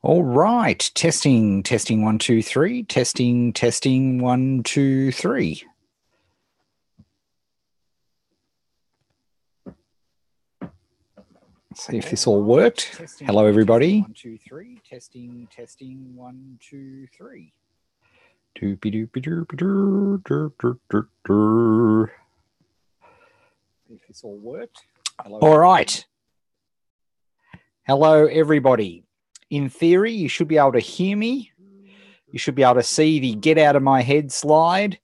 All right. Testing, testing, 1, 2, 3. Testing, testing, 1, 2, 3. See if this all worked. Hello, everybody. 1, 2, 3. Testing, testing, 1, 2, 3. Doopy-doopy-doopy-doo. If this all worked. Hello, all right. Hello, everybody. In theory, you should be able to hear me. You should be able to see the get out of my head slide.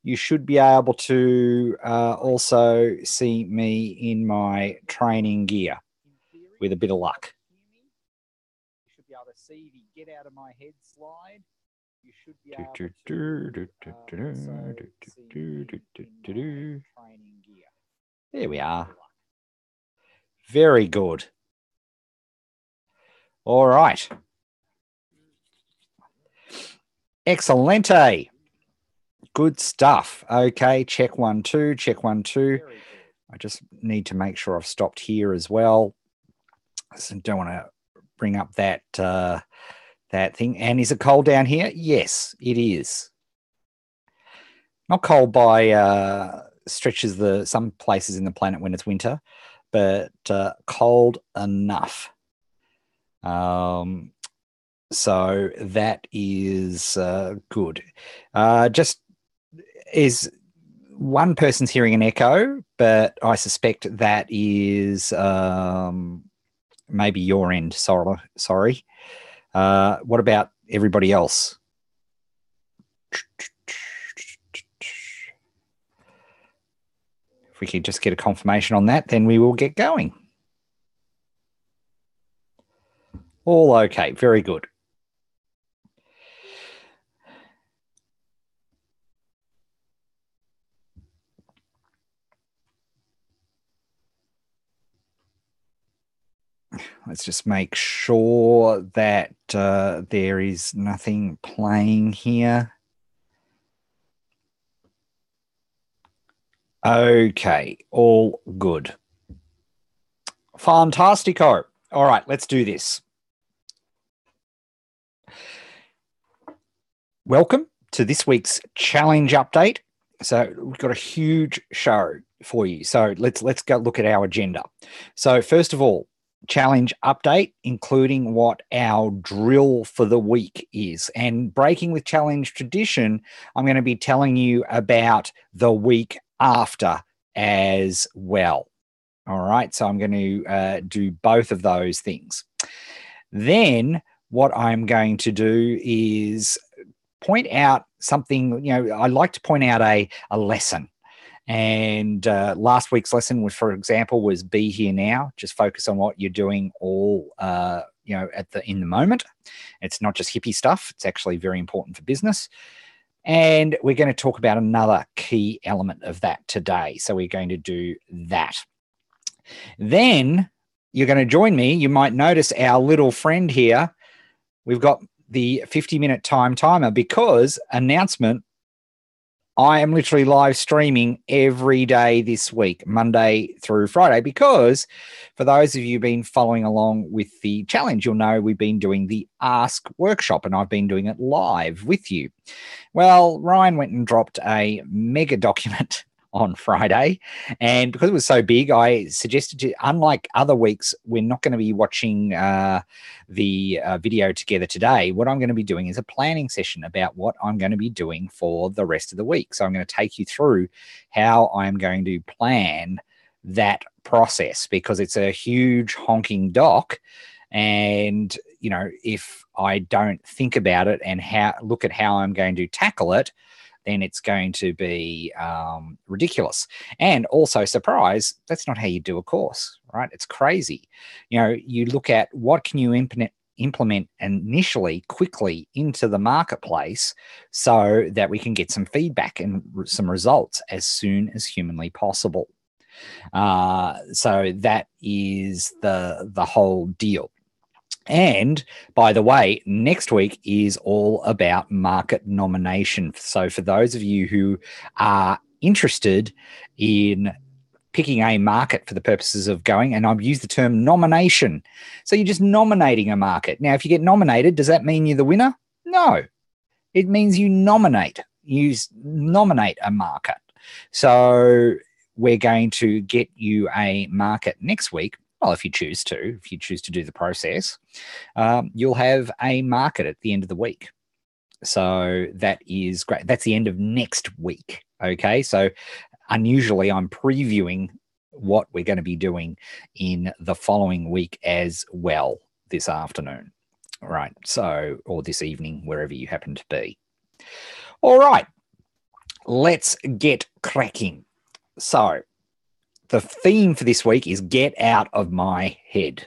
You should be able to also see me in my training gear with a bit of luck. You should be able to see the get out of my head slide. You should be able to also see me in my training gear. There we are. Very good. All right. Excelente. Good stuff. Okay, check 1, 2, check 1, 2. I just need to make sure I've stopped here as well. So don't want to bring up that that thing. And is it cold down here? Yes, it is. Not cold by stretches some places in the planet when it's winter, but cold enough. So that is good. Just is one person's hearing an echo, but I suspect that is maybe your end. Sorry. What about everybody else? If we could just get a confirmation on that, then we will get going. All okay. Very good. Let's just make sure that there is nothing playing here. Okay, all good. Fantastico. All right, let's do this. Welcome to this week's challenge update. So we've got a huge show for you. So let's go look at our agenda. So first of all, challenge update, including what our drill for the week is. And breaking with challenge tradition, I'm going to be telling you about the week after as well. All right, so I'm going to do both of those things. Then what I'm going to do is point out something, I like to point out a lesson. And last week's lesson was, for example, was be here now. Just focus on what you're doing all, in the moment. It's not just hippie stuff. It's actually very important for business. And we're going to talk about another key element of that today. So we're going to do that. Then you're going to join me. You might notice our little friend here. We've got the 50-minute time timer because announcement, I am literally live streaming every day this week, Monday through Friday, because for those of you who've been following along with the challenge, you'll know we've been doing the Ask Workshop and I've been doing it live with you. Well, Ryan went and dropped a mega document on Friday. And because it was so big, I suggested to, unlike other weeks, we're not going to be watching the video together today. What I'm going to be doing is a planning session about what I'm going to be doing for the rest of the week. So I'm going to take you through how I'm going to plan that process because it's a huge honking doc. And, if I don't think about it and look at how I'm going to tackle it, then it's going to be ridiculous. And also, surprise, that's not how you do a course, right? It's crazy. You look at what can you implement initially quickly into the marketplace so that we can get some feedback and some results as soon as humanly possible. So that is the whole deal. And by the way, next week is all about market nomination. So for those of you who are interested in picking a market for the purposes of going, and I've used the term nomination. So you're just nominating a market. Now, if you get nominated, does that mean you're the winner? No, it means you nominate. You nominate a market. So we're going to get you a market next week. Well, if you choose to do the process, you'll have a market at the end of the week. So that is great. That's the end of next week. Okay. So unusually, I'm previewing what we're going to be doing in the following week as well this afternoon. All right. So, or this evening, wherever you happen to be. All right. Let's get cracking. So the theme for this week is get out of my head.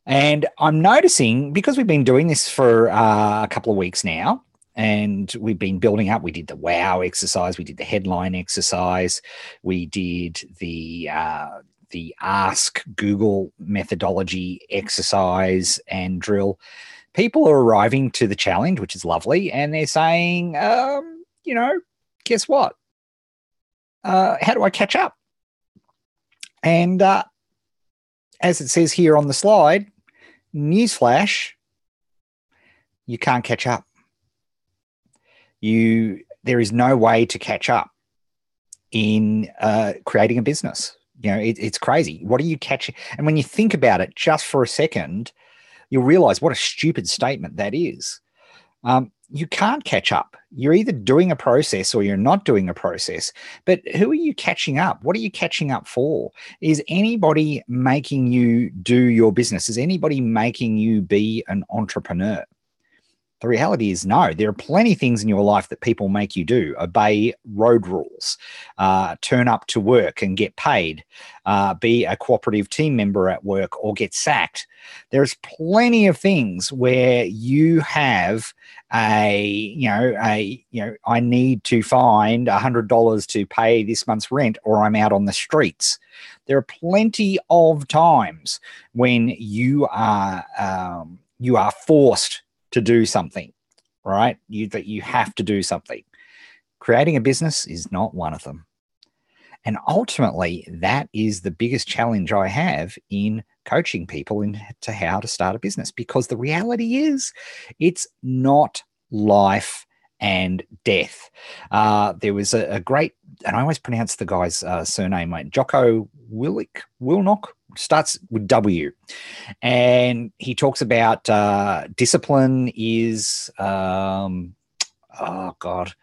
And I'm noticing, because we've been doing this for a couple of weeks now, and we've been building up. We did the wow exercise. We did the headline exercise. We did the ask Google methodology exercise and drill. People are arriving to the challenge, which is lovely. And they're saying, guess what? How do I catch up? And as it says here on the slide, newsflash, you can't catch up. There is no way to catch up in creating a business. It's crazy. What are you catching? And when you think about it just for a second, you'll realize what a stupid statement that is. You can't catch up. You're either doing a process or you're not doing a process. But who are you catching up? What are you catching up for? Is anybody making you do your business? Is anybody making you be an entrepreneur? The reality is no. There are plenty of things in your life that people make you do. Obey road rules, turn up to work and get paid, be a cooperative team member at work or get sacked. There's plenty of things where you have I need to find $100 to pay this month's rent or I'm out on the streets. There are plenty of times when you are forced to do something, right? That you have to do something. Creating a business is not one of them. And ultimately, that is the biggest challenge I have in coaching people into how to start a business, because the reality is it's not life and death. There was a great, and I always pronounce the guy's surname, Jocko Willnock, starts with W. And he talks about discipline is, oh God,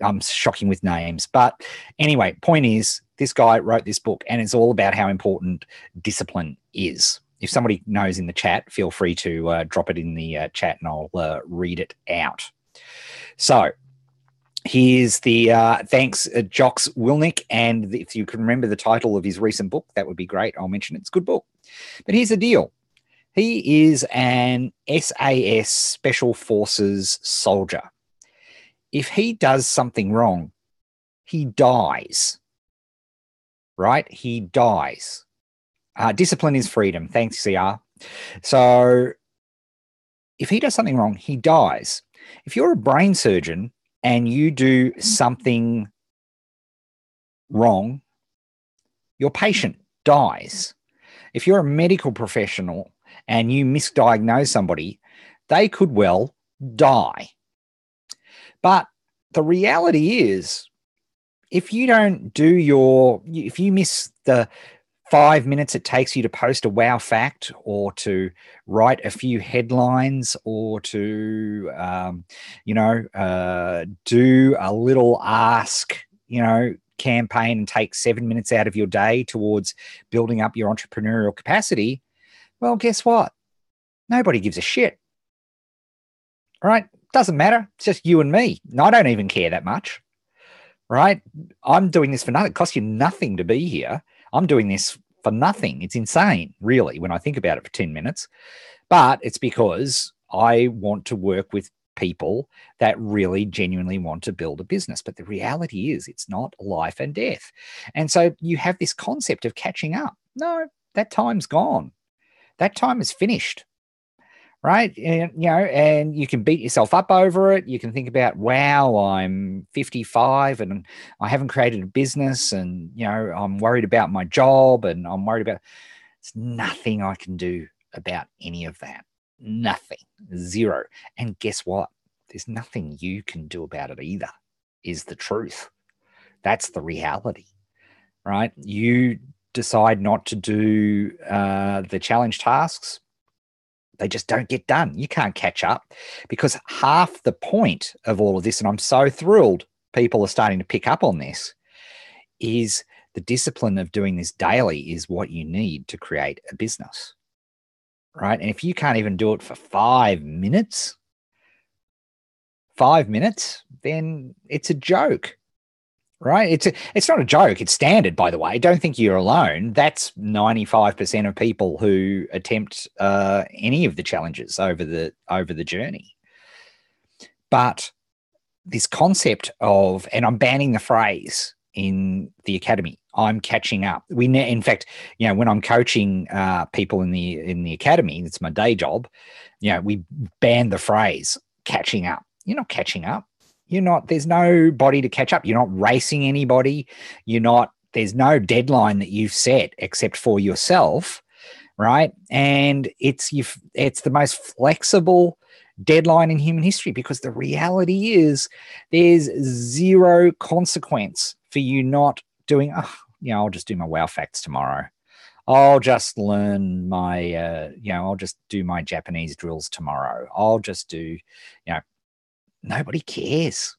I'm shocking with names. But anyway, point is, this guy wrote this book and it's all about how important discipline is. If somebody knows in the chat, feel free to drop it in the chat and I'll read it out. So here's the thanks, Jox Wilnick. And if you can remember the title of his recent book, that would be great. I'll mention it. It's a good book. But here's the deal. He is an SAS Special Forces soldier. If he does something wrong, he dies. Right? He dies. Discipline is freedom. Thanks, CR. So if he does something wrong, he dies. If you're a brain surgeon and you do something wrong, your patient dies. If you're a medical professional and you misdiagnose somebody, they could well die. But the reality is, if you miss the 5 minutes it takes you to post a wow fact or to write a few headlines or to, do a little ask, campaign and take 7 minutes out of your day towards building up your entrepreneurial capacity, well, guess what? Nobody gives a shit. Right? Doesn't matter. It's just you and me. I don't even care that much. Right? I'm doing this for nothing. It costs you nothing to be here. I'm doing this for nothing. It's insane, really, when I think about it for 10 minutes. But it's because I want to work with people that really genuinely want to build a business. But the reality is it's not life and death. And so you have this concept of catching up. No, that time's gone. That time is finished. right? And, and you can beat yourself up over it. You can think about, wow, I'm 55 and I haven't created a business, and, I'm worried about my job, and I'm worried about, it's nothing I can do about any of that. Nothing, zero. And guess what? There's nothing you can do about it either, is the truth. That's the reality, right? You decide not to do the challenge tasks, they just don't get done. You can't catch up, because half the point of all of this, and I'm so thrilled people are starting to pick up on this, is the discipline of doing this daily is what you need to create a business, right? And if you can't even do it for 5 minutes, then it's a joke, right? It's not a joke. It's standard, by the way. Don't think you're alone. That's 95% of people who attempt any of the challenges over the journey. But this concept of, and I'm banning the phrase in the academy, I'm catching up. In fact, when I'm coaching people in the academy, that's my day job. We ban the phrase catching up. You're not catching up. There's nobody to catch up. You're not racing anybody. There's no deadline that you've set except for yourself, right? And it's the most flexible deadline in human history, because the reality is there's zero consequence for you not doing, I'll just do my wow facts tomorrow. I'll just learn my, I'll just do my Japanese drills tomorrow. I'll just do, nobody cares.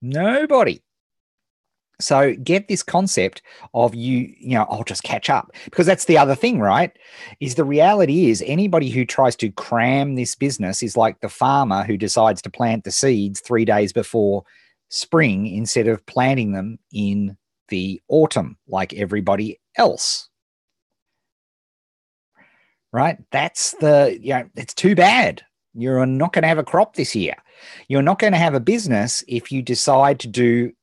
Nobody. So get this concept of I'll just catch up, because that's the other thing, right? Is the reality is anybody who tries to cram this business is like the farmer who decides to plant the seeds 3 days before spring instead of planting them in the autumn like everybody else. Right? That's it's too bad. You're not going to have a crop this year. You're not going to have a business if you decide to do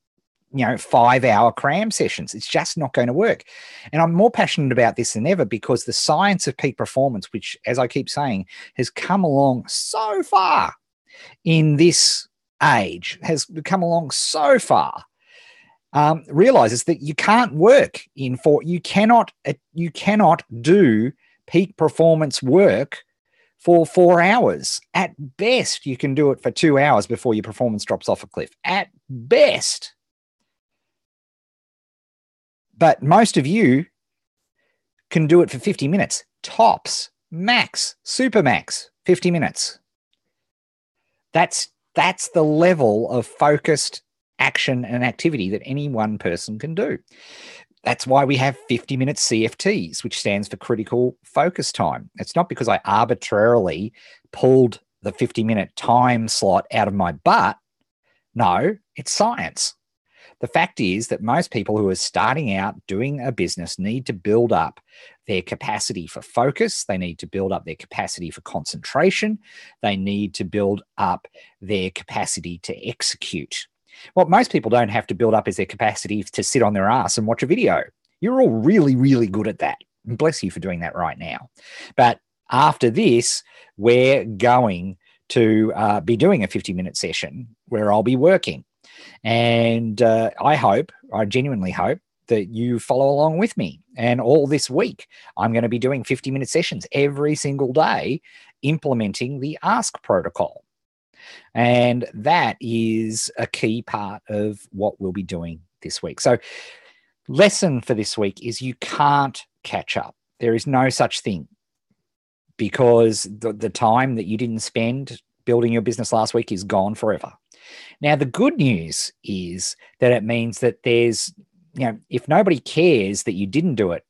5-hour cram sessions. It's just not going to work. And I'm more passionate about this than ever, because the science of peak performance, which, as I keep saying, has come along so far in this age, has come along so far, realizes that you can't work you cannot do peak performance work for 4 hours. At best, you can do it for 2 hours before your performance drops off a cliff. At best. But most of you can do it for 50 minutes. Tops, max, super max, 50 minutes. That's the level of focused action and activity that any one person can do. That's why we have 50-minute CFTs, which stands for critical focus time. It's not because I arbitrarily pulled the 50-minute time slot out of my butt. No, it's science. The fact is that most people who are starting out doing a business need to build up their capacity for focus. They need to build up their capacity for concentration. They need to build up their capacity to execute. What most people don't have to build up is their capacity to sit on their ass and watch a video. You're all really, really good at that. And bless you for doing that right now. But after this, we're going to be doing a 50-minute session where I'll be working. And I genuinely hope that you follow along with me. And all this week, I'm going to be doing 50-minute sessions every single day, implementing the ASK protocol. And that is a key part of what we'll be doing this week. So lesson for this week is you can't catch up. There is no such thing, because the time that you didn't spend building your business last week is gone forever. Now, the good news is that it means that there's, if nobody cares that you didn't do it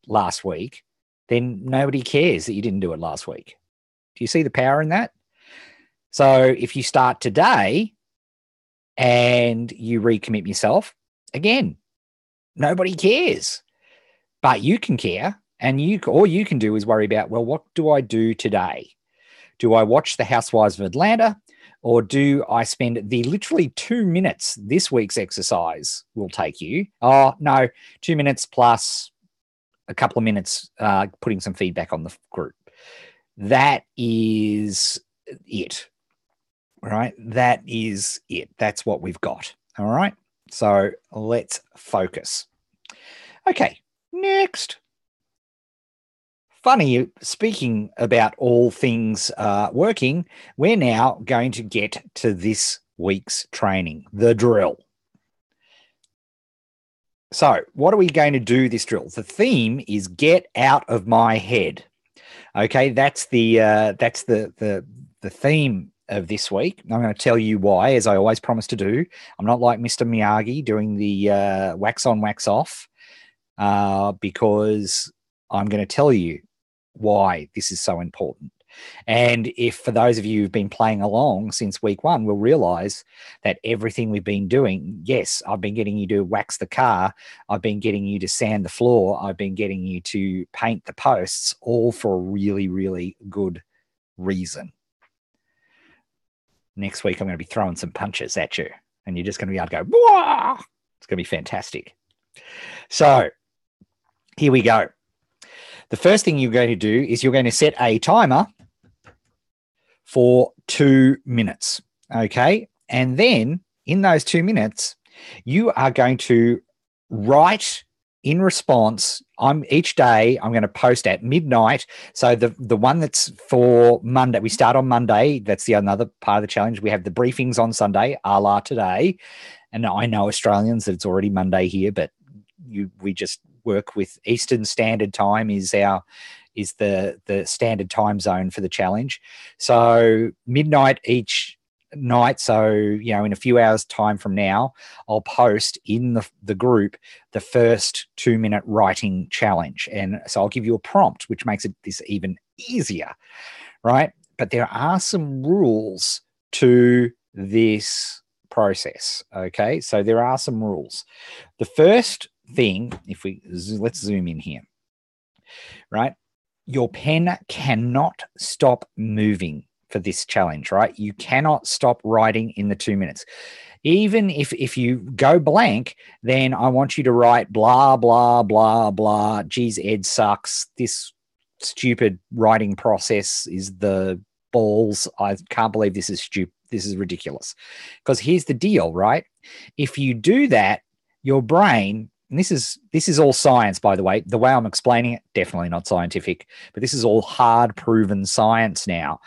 last week, then nobody cares that you didn't do it last week. Do you see the power in that? So if you start today and you recommit yourself, again, nobody cares, but you can care. And all you can do is worry about, well, what do I do today? Do I watch The Housewives of Atlanta? Or do I spend the literally 2 minutes this week's exercise will take you? Oh, no, 2 minutes plus a couple of minutes putting some feedback on the group. That is it, right? That is it. That's what we've got. All right. So let's focus. Okay. Next. Funny, speaking about all things working, we're now going to get to this week's training, the drill. So, what are we going to do this drill? The theme is get out of my head. Okay, that's the theme of this week. I'm going to tell you why, as I always promise to do. I'm not like Mr. Miyagi doing the wax on, wax off, because I'm going to tell you why this is so important. And if for those of you who've been playing along since week one, will realize that everything we've been doing, yes, I've been getting you to wax the car, I've been getting you to sand the floor, I've been getting you to paint the posts, all for a really, really good reason. Next week, I'm going to be throwing some punches at you, and you're just going to be able to go, wah! It's going to be fantastic. So here we go. The first thing you're going to do is you're going to set a timer for 2 minutes. Okay. And then in those 2 minutes, you are going to write in response. Each day I'm going to post at midnight. So the one that's for Monday, we start on Monday. That's the another part of the challenge. We have the briefings on Sunday, a la today. And I know Australians that it's already Monday here, but we just work with Eastern Standard Time is the standard time zone for the challenge. So midnight each night. So, in a few hours time from now, I'll post in the group the first 2 minute writing challenge. And so I'll give you a prompt, which makes this even easier, right? But there are some rules to this process. Okay. So there are some rules. The first thing, let's zoom in here, right? Your pen cannot stop moving for this challenge, right? You cannot stop writing in the 2 minutes. Even if you go blank, then I want you to write blah, blah, blah, blah. Geez, Ed sucks. This stupid writing process is the balls. I can't believe this is stupid. This is ridiculous. Because here's the deal, right? If you do that, your brain, and this is all science, by the way. The way I'm explaining it, definitely not scientific, but this is all hard proven science now.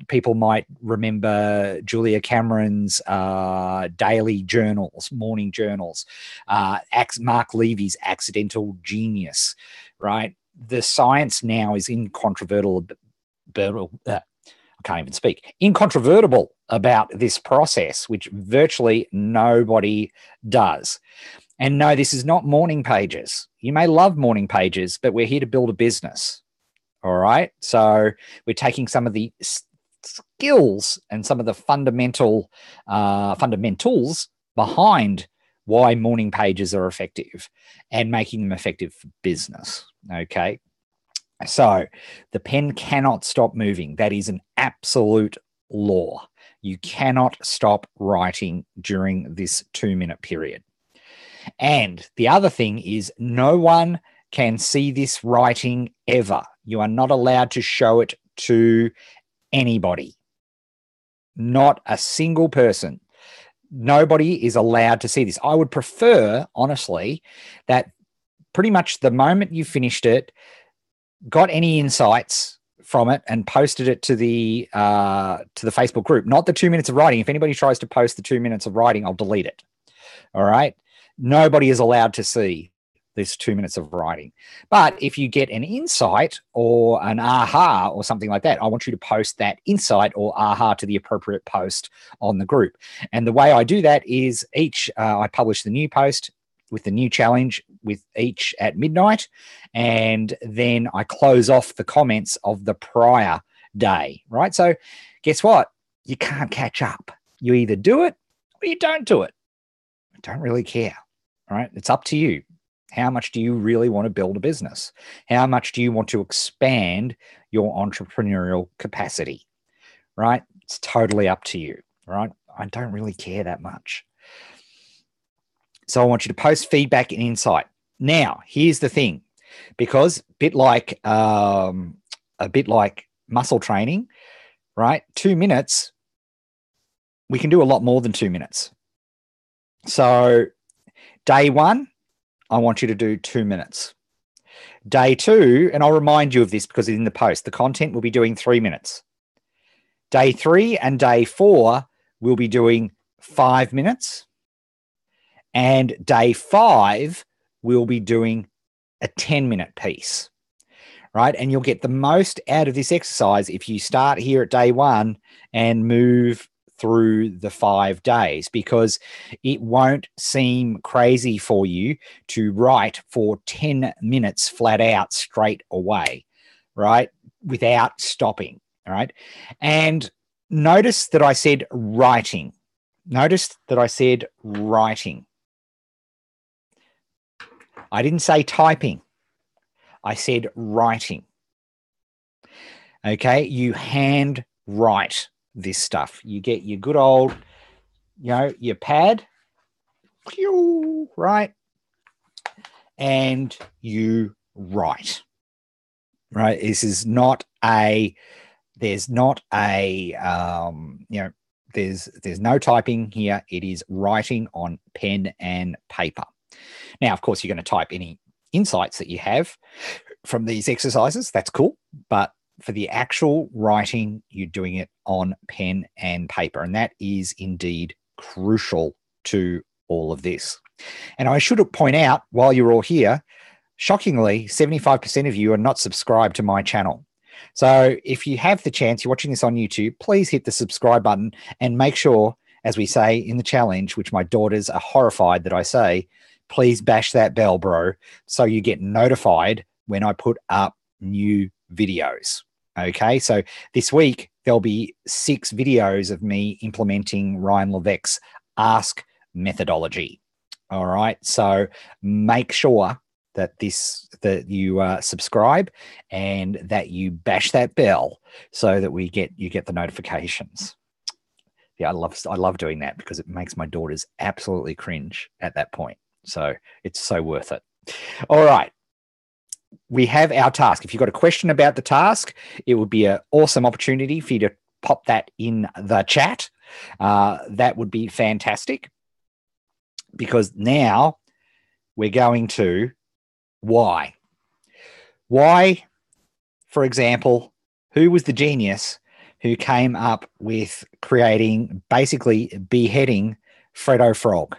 People might remember Julia Cameron's daily journals, morning journals, Mark Levy's Accidental Genius, right? The science now is incontrovertible. I can't even speak. Incontrovertible about this process, which virtually nobody does. And no, this is not morning pages. You may love morning pages, but we're here to build a business. All right. So we're taking some of the skills and some of the fundamentals behind why morning pages are effective and making them effective for business. Okay. So the pen cannot stop moving. That is an absolute law. You cannot stop writing during this 2 minute period. And the other thing is no one can see this writing ever. You are not allowed to show it to anybody. Not a single person. Nobody is allowed to see this. I would prefer, honestly, that pretty much the moment you finished it, got any insights from it and posted it to the Facebook group, not the 2 minutes of writing. If anybody tries to post the 2 minutes of writing, I'll delete it. All right. Nobody is allowed to see this 2 minutes of writing. But if you get an insight or an aha or something like that, I want you to post that insight or aha to the appropriate post on the group. And the way I do that is I publish the new post with the new challenge with each at midnight. And then I close off the comments of the prior day, right? So guess what? You can't catch up. You either do it or you don't do it. I don't really care, right? It's up to you. How much do you really want to build a business? How much do you want to expand your entrepreneurial capacity, right? It's totally up to you, right? I don't really care that much. So I want you to post feedback and insight. Now, here's the thing, because a bit like a bit like muscle training, right? 2 minutes, we can do a lot more than 2 minutes. So day 1, I want you to do 2 minutes. Day 2, and I'll remind you of this because in the post, the content will be doing 3 minutes. Day 3 and day 4, we'll be doing 5 minutes. And day 5, we'll be doing a 10-minute piece, right? And you'll get the most out of this exercise if you start here at day 1 and move through the 5 days, because it won't seem crazy for you to write for 10 minutes flat out straight away, right? Without stopping, all right? And notice that I said writing. Notice that I said writing. I didn't say typing. I said writing. Okay, you hand write this stuff. You get your good old, your pad, right? And you write, right? This is not there's no typing here. It is writing on pen and paper. Now, of course, you're going to type any insights that you have from these exercises. That's cool. But for the actual writing, you're doing it on pen and paper. And that is indeed crucial to all of this. And I should point out, while you're all here, shockingly, 75% of you are not subscribed to my channel. So if you have the chance, you're watching this on YouTube, please hit the subscribe button and make sure, as we say in the challenge, which my daughters are horrified that I say, please bash that bell, bro, so you get notified when I put up new videos. Okay, so this week there'll be 6 videos of me implementing Ryan Levesque's Ask methodology. All right, so make sure that you subscribe and that you bash that bell so that you get the notifications. Yeah, I love doing that because it makes my daughters absolutely cringe at that point. So it's so worth it. All right. We have our task. If you've got a question about the task, it would be an awesome opportunity for you to pop that in the chat. That would be fantastic, because now we're going to why. Why, for example, who was the genius who came up with basically beheading Freddo Frog?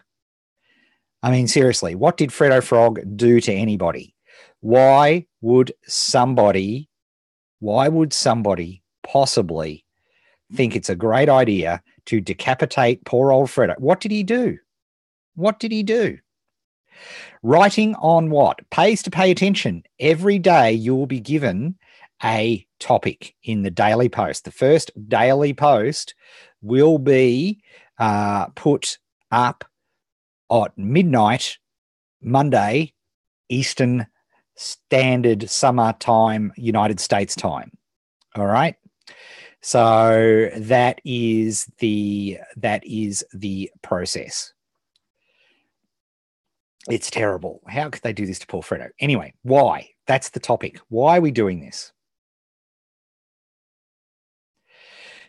I mean, seriously, what did Freddo Frog do to anybody? Why would somebody possibly think it's a great idea to decapitate poor old Freddo? What did he do? Writing on what? Pays to pay attention. Every day you will be given a topic in the daily post. The first daily post will be put up at midnight, Monday, Eastern Standard Summer Time, United States time. All right. So that is the process. It's terrible. How could they do this to poor Freddo? Anyway, why? That's the topic. Why are we doing this?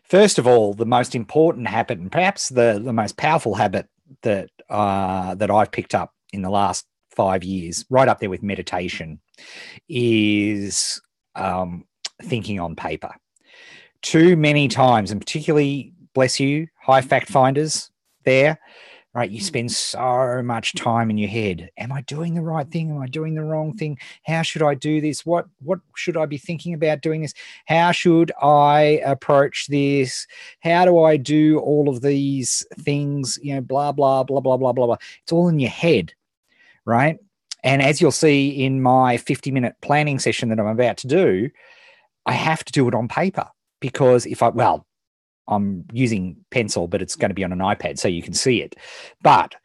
First of all, the most important habit, and perhaps the most powerful habit that I've picked up in the last 5 years, right up there with meditation, is thinking on paper. Too many times, and particularly, bless you, high fact finders there, right? You spend so much time in your head. Am I doing the right thing? Am I doing the wrong thing? How should I do this? What should I be thinking about doing this? How should I approach this? How do I do all of these things? Blah, blah, blah, blah, blah, blah, blah. It's all in your head, right? And as you'll see in my 50-minute planning session that I'm about to do, I have to do it on paper, because I'm using pencil, but it's going to be on an iPad so you can see it. But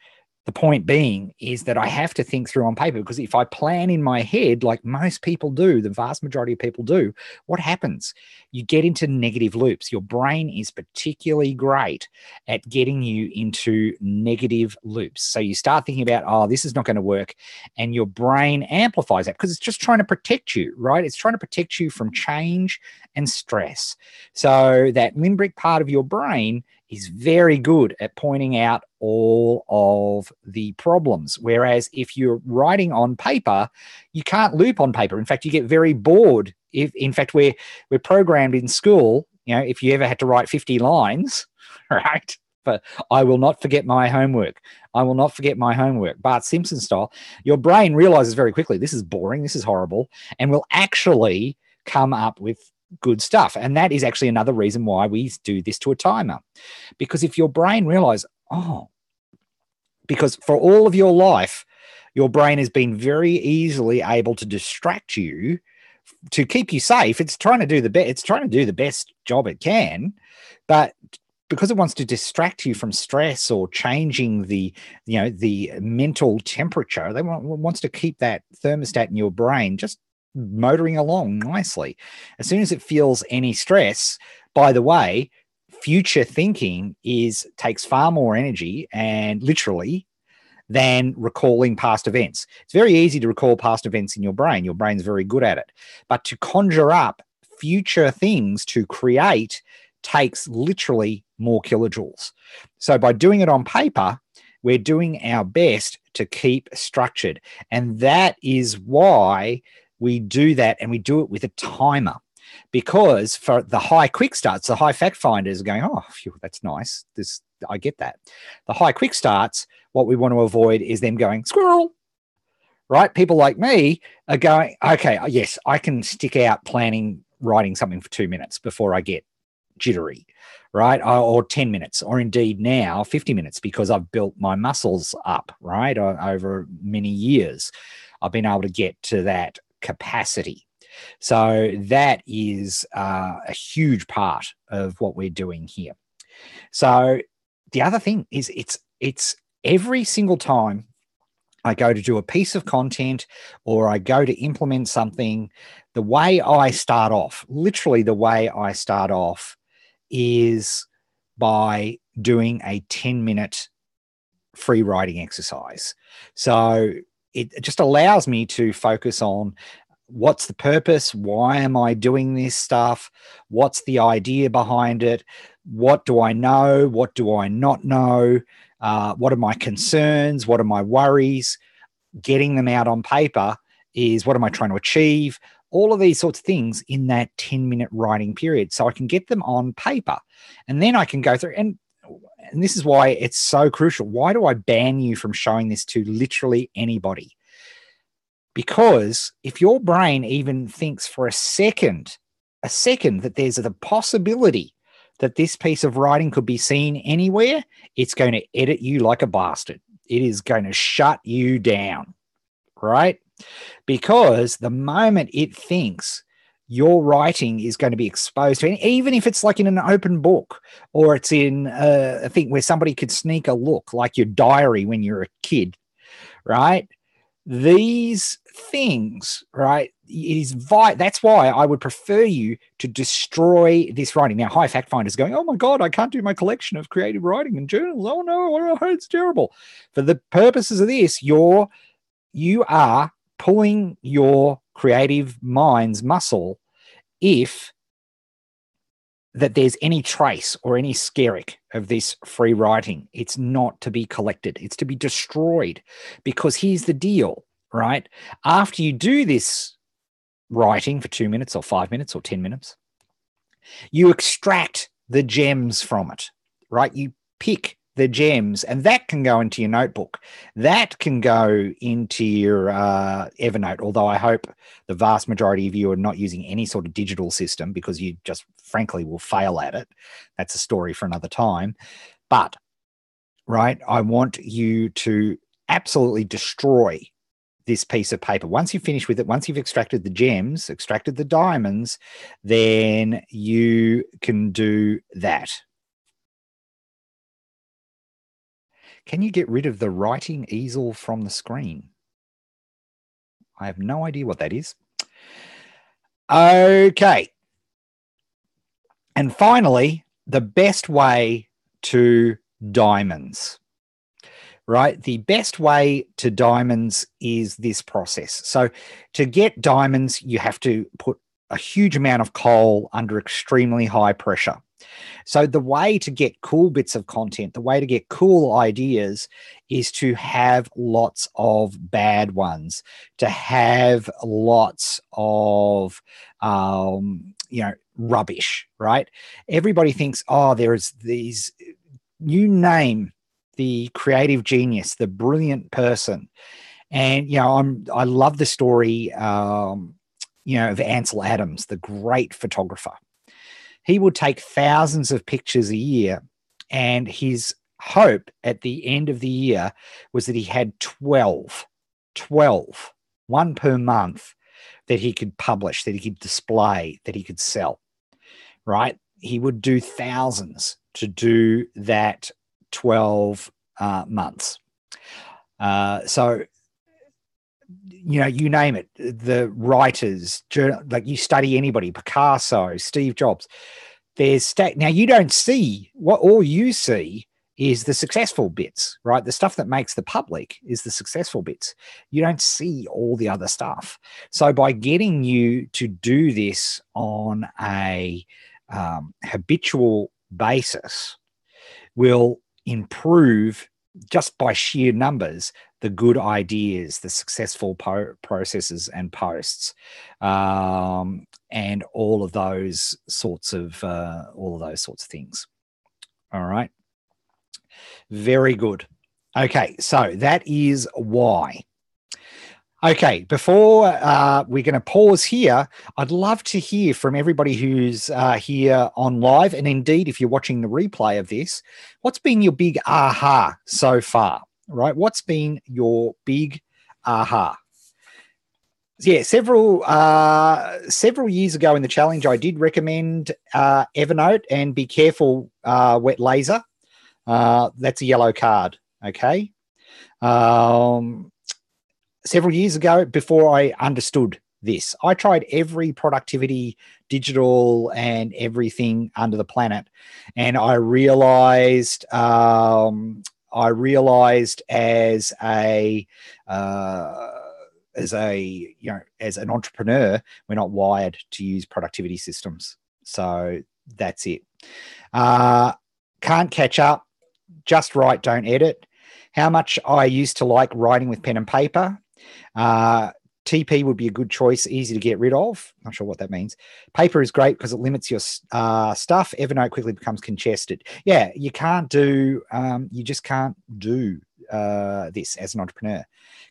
The point being is that I have to think through on paper, because if I plan in my head, like most people do, the vast majority of people do, what happens? You get into negative loops. Your brain is particularly great at getting you into negative loops. So you start thinking about, oh, this is not going to work. And your brain amplifies that because it's just trying to protect you, right? It's trying to protect you from change and stress. So that limbic part of your brain is very good at pointing out all of the problems. Whereas if you're writing on paper, you can't loop on paper. In fact, you get very bored. If, in fact, we're programmed in school, if you ever had to write 50 lines, right? But I will not forget my homework. I will not forget my homework. Bart Simpson style, your brain realizes very quickly, this is boring, this is horrible, and will actually come up with good stuff. And that is actually another reason why we do this to a timer. Because if your brain realizes, because for all of your life, your brain has been very easily able to distract you to keep you safe. It's trying to do the best job it can, but because it wants to distract you from stress or changing the mental temperature, wants to keep that thermostat in your brain just motoring along nicely. As soon as it feels any stress, by the way, future thinking takes far more energy and literally than recalling past events. It's very easy to recall past events in your brain. Your brain's very good at it. But to conjure up future things to create takes literally more kilojoules. So by doing it on paper, we're doing our best to keep structured. And that is why we do that, and we do it with a timer. Because for the high quick starts, the high fact finders are going, oh, phew, that's nice. I get that. The high quick starts, what we want to avoid is them going, squirrel, right? People like me are going, okay, yes, I can stick out writing something for 2 minutes before I get jittery, right? Or 10 minutes, or indeed now 50 minutes, because I've built my muscles up, right? Over many years, I've been able to get to that capacity. So that is a huge part of what we're doing here. So the other thing is it's every single time I go to do a piece of content or I go to implement something, the way I start off, literally the way I start off, is by doing a 10-minute free writing exercise. So it just allows me to focus on what's the purpose? Why am I doing this stuff? What's the idea behind it? What do I know? What do I not know? What are my concerns? What are my worries? Getting them out on paper is what am I trying to achieve? All of these sorts of things in that 10-minute writing period. So I can get them on paper, and then I can go through. And this is why it's so crucial. Why do I ban you from showing this to literally anybody? Because if your brain even thinks for a second that there's the possibility that this piece of writing could be seen anywhere, it's going to edit you like a bastard. It is going to shut you down, right? Because the moment it thinks your writing is going to be exposed to, even if it's like in an open book or it's in a thing where somebody could sneak a look, like your diary when you're a kid, right? These things, right? That's why I would prefer you to destroy this writing. Now, high fact finders going, oh my God, I can't do my collection of creative writing and journals. Oh no, it's terrible. For the purposes of this, you are pulling your creative mind's muscle if that there's any trace or any skerrick of this free writing. It's not to be collected. It's to be destroyed. Because here's the deal, right? After you do this writing for 2 minutes or 5 minutes or 10 minutes, you extract the gems from it, right? You pick the gems, and that can go into your notebook. That can go into your Evernote, although I hope the vast majority of you are not using any sort of digital system, because you just frankly will fail at it. That's a story for another time. But, right, I want you to absolutely destroy this piece of paper. Once you finish with it, once you've extracted the gems, extracted the diamonds, then you can do that. Can you get rid of the writing easel from the screen? I have no idea what that is. Okay. And finally, the best way to diamonds, right? The best way to diamonds is this process. So to get diamonds, you have to put a huge amount of coal under extremely high pressure. So the way to get cool bits of content, the way to get cool ideas is to have lots of bad ones, to have lots of, rubbish, right? Everybody thinks, oh, there's these, you name the creative genius, the brilliant person. And, I love the story, of Ansel Adams, the great photographer. He would take thousands of pictures a year, and his hope at the end of the year was that he had 12, one per month, that he could publish, that he could display, that he could sell, right? He would do thousands to do that 12 months. So, you name it, the writers, like you study anybody, Picasso, Steve Jobs, there's now you don't see what, all you see is the successful bits, right? The stuff that makes the public is the successful bits. You don't see all the other stuff. So by getting you to do this on a habitual basis will improve, just by sheer numbers, the good ideas, the successful processes and posts, and all of those sorts of things. All right. Very good. Okay, so that is why. Okay, before we're going to pause here, I'd love to hear from everybody who's here on live, and indeed, if you're watching the replay of this, what's been your big aha so far, right? What's been your big aha? Yeah, several years ago in the challenge, I did recommend Evernote, and be careful, wet laser. That's a yellow card, okay? Several years ago, before I understood this, I tried every productivity, digital, and everything under the planet, and I realized as an entrepreneur, we're not wired to use productivity systems. So that's it. Can't catch up. Just write, don't edit. How much I used to like writing with pen and paper. TP would be a good choice, easy to get rid of. Not sure what that means. Paper is great because it limits your stuff. Evernote quickly becomes congested. Yeah, you just can't do this as an entrepreneur.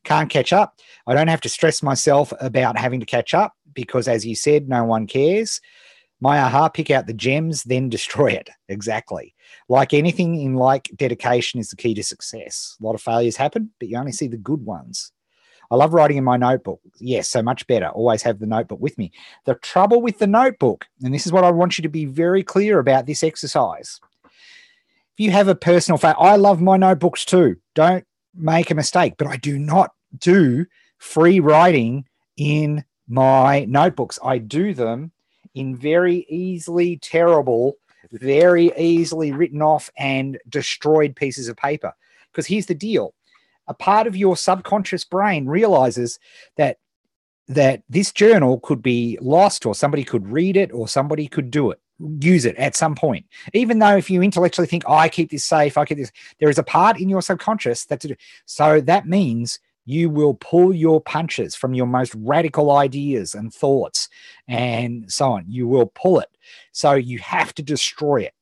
Can't catch up. I don't have to stress myself about having to catch up because, as you said, no one cares. My aha, pick out the gems, then destroy it. Exactly. Like anything in dedication is the key to success. A lot of failures happen, but you only see the good ones. I love writing in my notebook. Yes, so much better. Always have the notebook with me. The trouble with the notebook, and this is what I want you to be very clear about this exercise. If you have a personal I love my notebooks too. Don't make a mistake, but I do not do free writing in my notebooks. I do them in very easily terrible, very easily written off and destroyed pieces of paper. Because here's the deal. A part of your subconscious brain realizes that this journal could be lost, or somebody could read it, or somebody could use it at some point. Even though if you intellectually think, I keep this safe, there is a part in your subconscious so that means you will pull your punches from your most radical ideas and thoughts and so on. You will pull it. So you have to destroy it.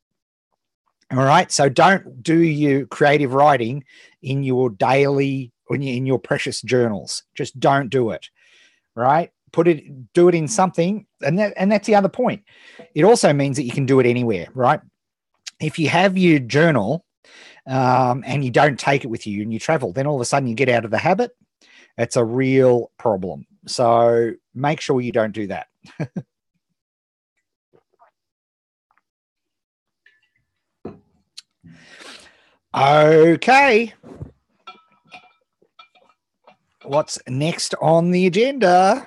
All right. So don't do your creative writing in your daily, in your precious journals. Just don't do it. Right. Do it in something. And that's the other point. It also means that you can do it anywhere. Right. If you have your journal and you don't take it with you and you travel, then all of a sudden you get out of the habit. It's a real problem. So make sure you don't do that. Okay. What's next on the agenda?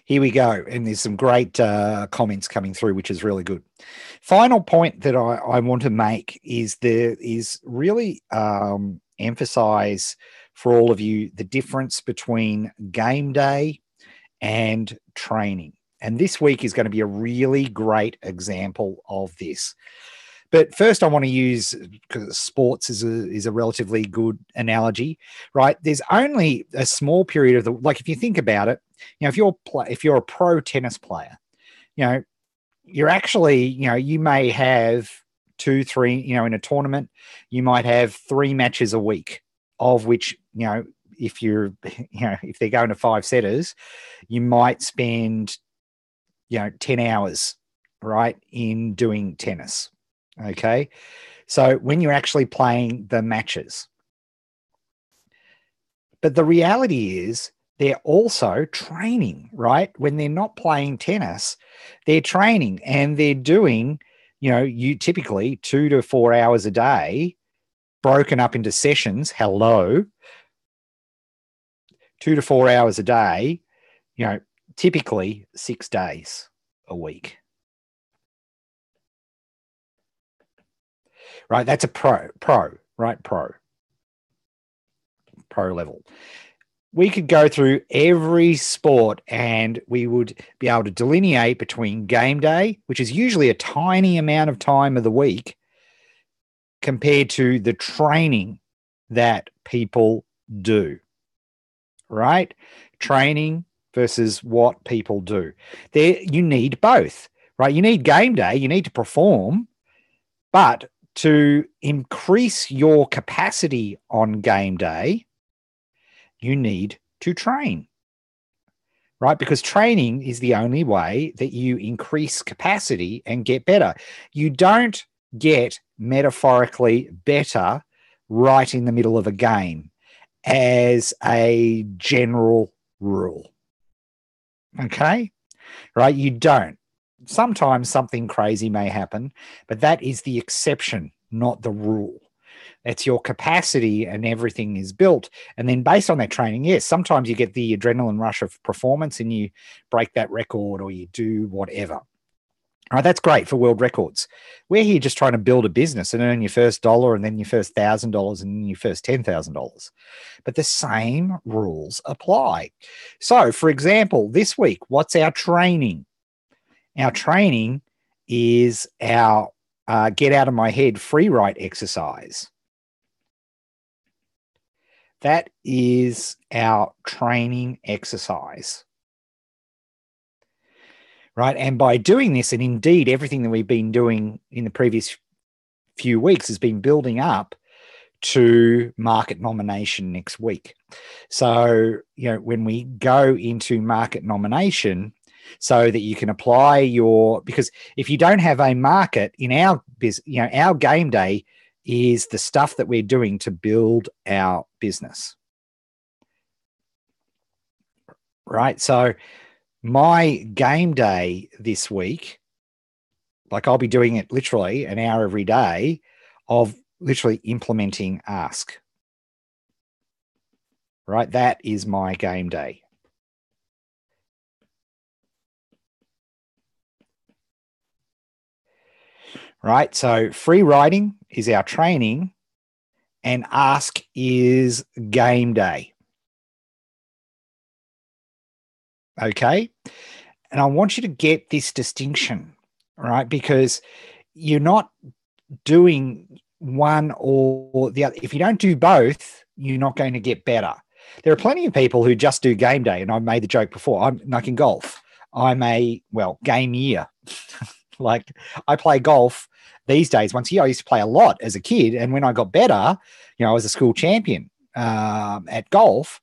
Here we go. And there's some great comments coming through, which is really good. Final point that I want to make is really emphasize for all of you the difference between game day and training. And this week is going to be a really great example of this. But first, I want to use, because sports is a relatively good analogy, right? There's only a small period of the, like, if you think about it, if you're a pro tennis player, you're actually, you may have 2, 3, in a tournament, you might have 3 matches a week, of which, if if they're going to 5 setters, you might spend, 10 hours, right, in doing tennis. Okay. So when you're actually playing the matches, but the reality is they're also training, right? When they're not playing tennis, they're training and they're doing, you typically 2 to 4 hours a day, broken up into sessions. 2 to 4 hours a day, typically 6 days a week. Right? That's a pro, right? Pro level. We could go through every sport and we would be able to delineate between game day, which is usually a tiny amount of time of the week, compared to the training that people do, right? Training versus what people do. There, you need both, right? You need game day, you need to perform, but to increase your capacity on game day, you need to train, right? Because training is the only way that you increase capacity and get better. You don't get metaphorically better right in the middle of a game as a general rule. Okay? Right? You don't. Sometimes something crazy may happen, but that is the exception, not the rule. It's your capacity and everything is built. And then based on that training, yes, sometimes you get the adrenaline rush of performance and you break that record or you do whatever. All right, that's great for world records. We're here just trying to build a business and earn your first dollar and then your first $1,000 and then your first $10,000. But the same rules apply. So, for example, this week, what's our training? Our training is our get out of my head free write exercise. That is our training exercise. Right. And by doing this, and indeed everything that we've been doing in the previous few weeks has been building up to market nomination next week. So, when we go into market nomination, so that you can apply because if you don't have a market in our business, our game day is the stuff that we're doing to build our business. Right. So my game day this week, like I'll be doing it literally an hour every day of literally implementing Ask. Right. That is my game day. Right. So free writing is our training and Ask is game day. Okay. And I want you to get this distinction, right? Because you're not doing one or the other. If you don't do both, you're not going to get better. There are plenty of people who just do game day. And I've made the joke before. I'm like in golf. I'm game year. Like I play golf these days once a year. I used to play a lot as a kid. And when I got better, I was a school champion at golf.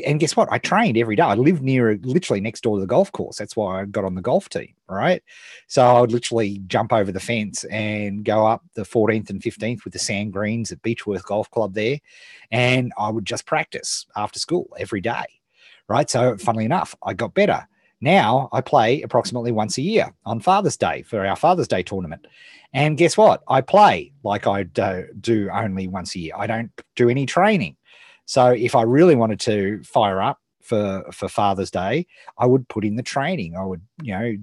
And guess what? I trained every day. I lived literally next door to the golf course. That's why I got on the golf team, right? So I would literally jump over the fence and go up the 14th and 15th with the sand greens at Beechworth Golf Club there. And I would just practice after school every day, right? So funnily enough, I got better. Now I play approximately once a year on Father's Day for our Father's Day tournament. And guess what? I play like I do only once a year. I don't do any training. So if I really wanted to fire up for Father's Day, I would put in the training. I would,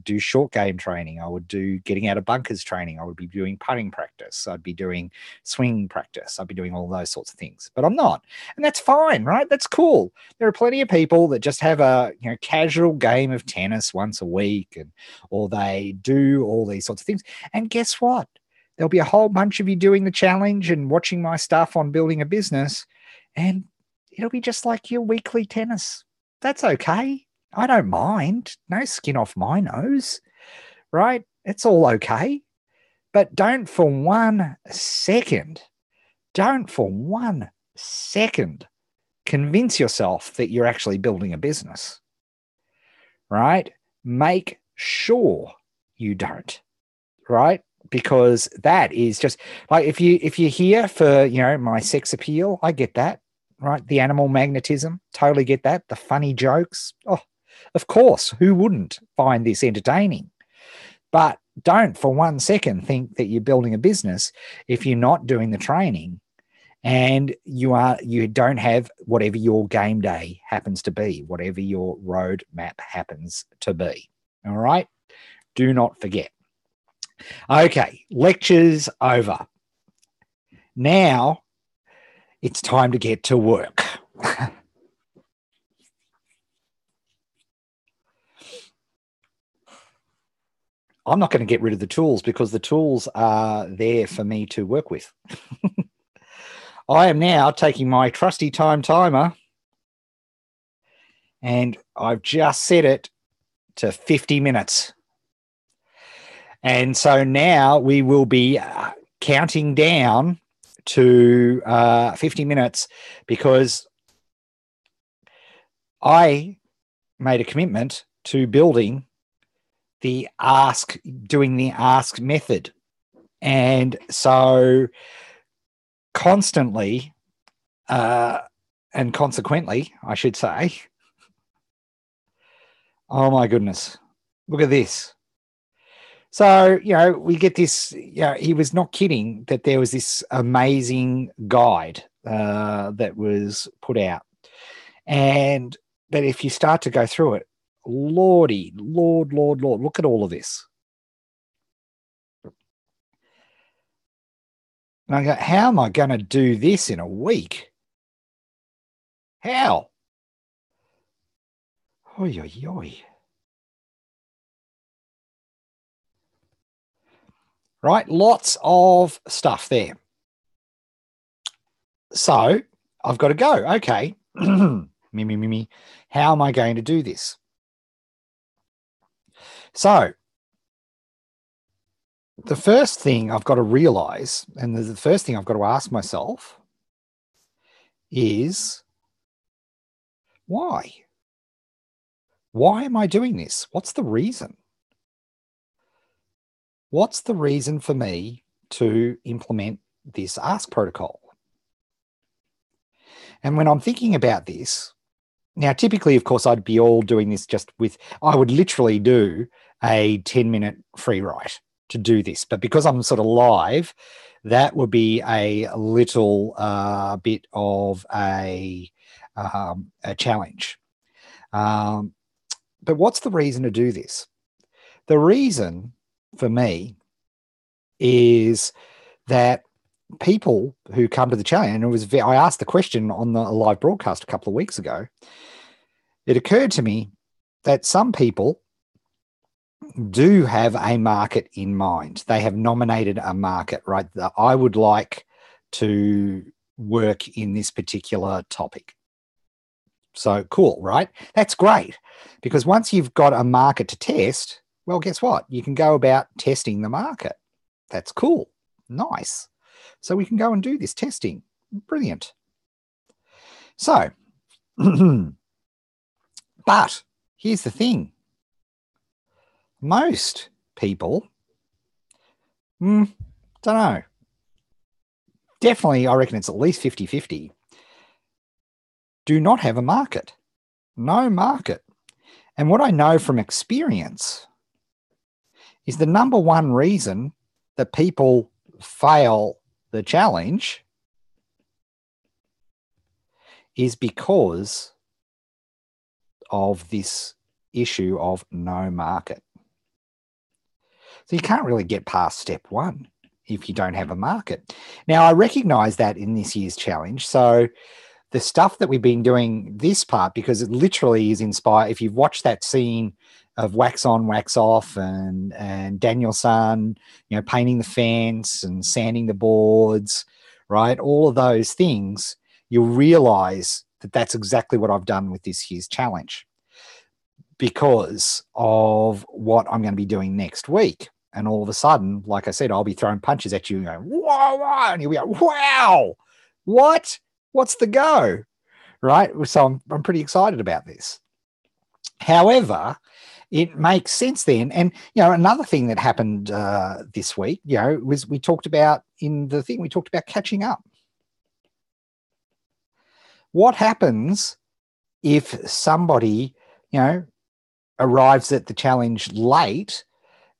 do short game training. I would do getting out of bunkers training. I would be doing putting practice. I'd be doing swing practice. I'd be doing all those sorts of things. But I'm not. And that's fine, right? That's cool. There are plenty of people that just have a casual game of tennis once a week, or they do all these sorts of things. And guess what? There'll be a whole bunch of you doing the challenge and watching my stuff on building a business, and it'll be just like your weekly tennis. That's okay. I don't mind. No skin off my nose, right? It's all okay. But don't for 1 second, convince yourself that you're actually building a business, right? Make sure you don't, right? Because that is just like, if you're here for, my sex appeal, I get that. Right? The animal magnetism, totally get that. The funny jokes. Oh, of course. Who wouldn't find this entertaining? But don't for 1 second think that you're building a business if you're not doing the training and you don't have whatever your game day happens to be, whatever your roadmap happens to be. All right? Do not forget. Okay, lectures over. Now it's time to get to work. I'm not going to get rid of the tools because the tools are there for me to work with. I am now taking my trusty time timer and I've just set it to 50 minutes. And so now we will be counting down to 50 minutes because I made a commitment to doing the ask method. And so constantly, and consequently, I should say, oh my goodness, look at this. So, we get this, he was not kidding that there was this amazing guide that was put out. But if you start to go through it, Lord, look at all of this. And I go, how am I going to do this in a week? How? Oy, oy, oy. Right? Lots of stuff there. So I've got to go. Okay. Me. How am I going to do this? So the first thing I've got to realize, and the first thing I've got to ask myself is, why? Why am I doing this? What's the reason? What's the reason for me to implement this ask protocol? And when I'm thinking about this, now typically, of course, I'd be all doing this I would literally do a 10-minute free write to do this. But because I'm sort of live, that would be a little bit of a challenge. But what's the reason to do this? The reason for me is that people who come to the challenge, and I asked the question on the live broadcast a couple of weeks ago, it occurred to me that some people do have a market in mind. They have nominated a market, right? I would like to work in this particular topic. So cool, right? That's great, because once you've got a market to test, well, guess what? You can go about testing the market. That's cool. Nice. So we can go and do this testing. Brilliant. So, but here's the thing. Most people, don't know. Definitely, I reckon it's at least 50-50. Do not have a market. No market. And what I know from experience is the number one reason that people fail the challenge is because of this issue of no market. So you can't really get past step one if you don't have a market. Now, I recognize that in this year's challenge. So the stuff that we've been doing this part, because it literally is inspired. If you've watched that scene of wax on, wax off, and Daniel-san, painting the fence and sanding the boards, right? All of those things, you'll realize that that's exactly what I've done with this year's challenge because of what I'm going to be doing next week. And all of a sudden, like I said, I'll be throwing punches at you and going, whoa, whoa, and you'll be like, wow, what? What's the go? Right? So I'm pretty excited about this. However, it makes sense then. And, another thing that happened this week, was we talked about catching up. What happens if somebody, arrives at the challenge late?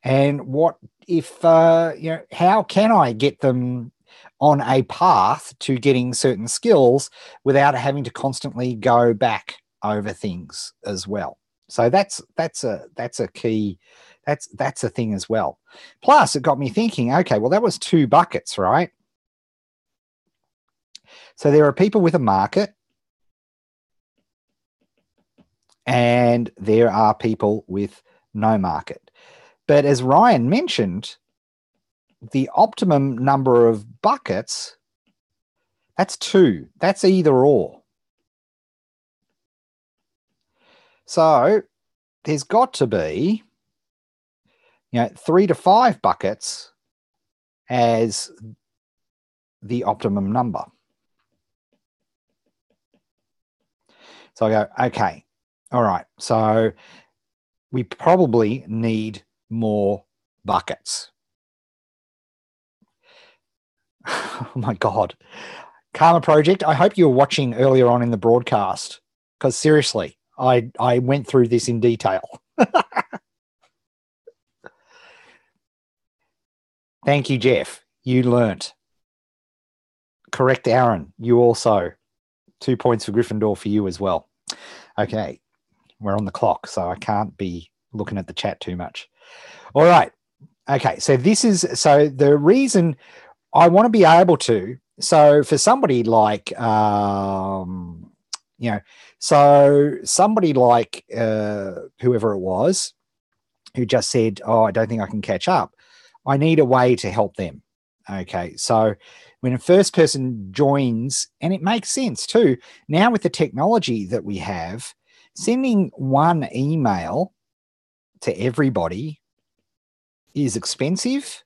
And what if, how can I get them on a path to getting certain skills without having to constantly go back over things as well? So that's a key, that's a thing as well. Plus, it got me thinking, okay, well, that was 2 buckets, right? So there are people with a market and there are people with no market. But as Ryan mentioned, the optimum number of buckets, that's 2. That's either or. So there's got to be, 3 to 5 buckets as the optimum number. So I go, okay, all right. So we probably need more buckets. Oh my God. Karma Project, I hope you were watching earlier on in the broadcast because seriously, I went through this in detail. Thank you, Jeff. You learnt. Correct, Aaron. You also. 2 points for Gryffindor for you as well. Okay. We're on the clock, so I can't be looking at the chat too much. All right. Okay. So the reason I want to be able to, so for somebody like, somebody like whoever it was who just said, oh, I don't think I can catch up. I need a way to help them. Okay. So when a first person joins, and it makes sense too, now with the technology that we have, sending one email to everybody is expensive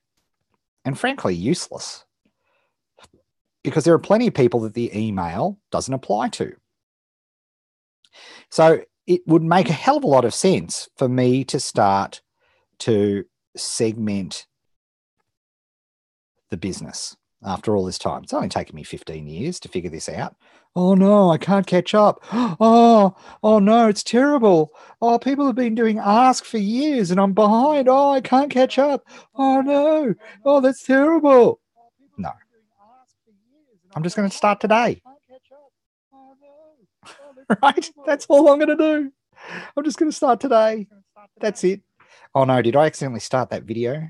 and frankly useless because there are plenty of people that the email doesn't apply to. So it would make a hell of a lot of sense for me to start to segment the business after all this time. It's only taken me 15 years to figure this out. Oh no, I can't catch up. Oh no, it's terrible. Oh, people have been doing Ask for years and I'm behind. Oh, I can't catch up. Oh no. Oh, that's terrible. No. I'm just going to start today. Right? That's all I'm going to do. I'm just going to start today. That's it. Oh no, did I accidentally start that video?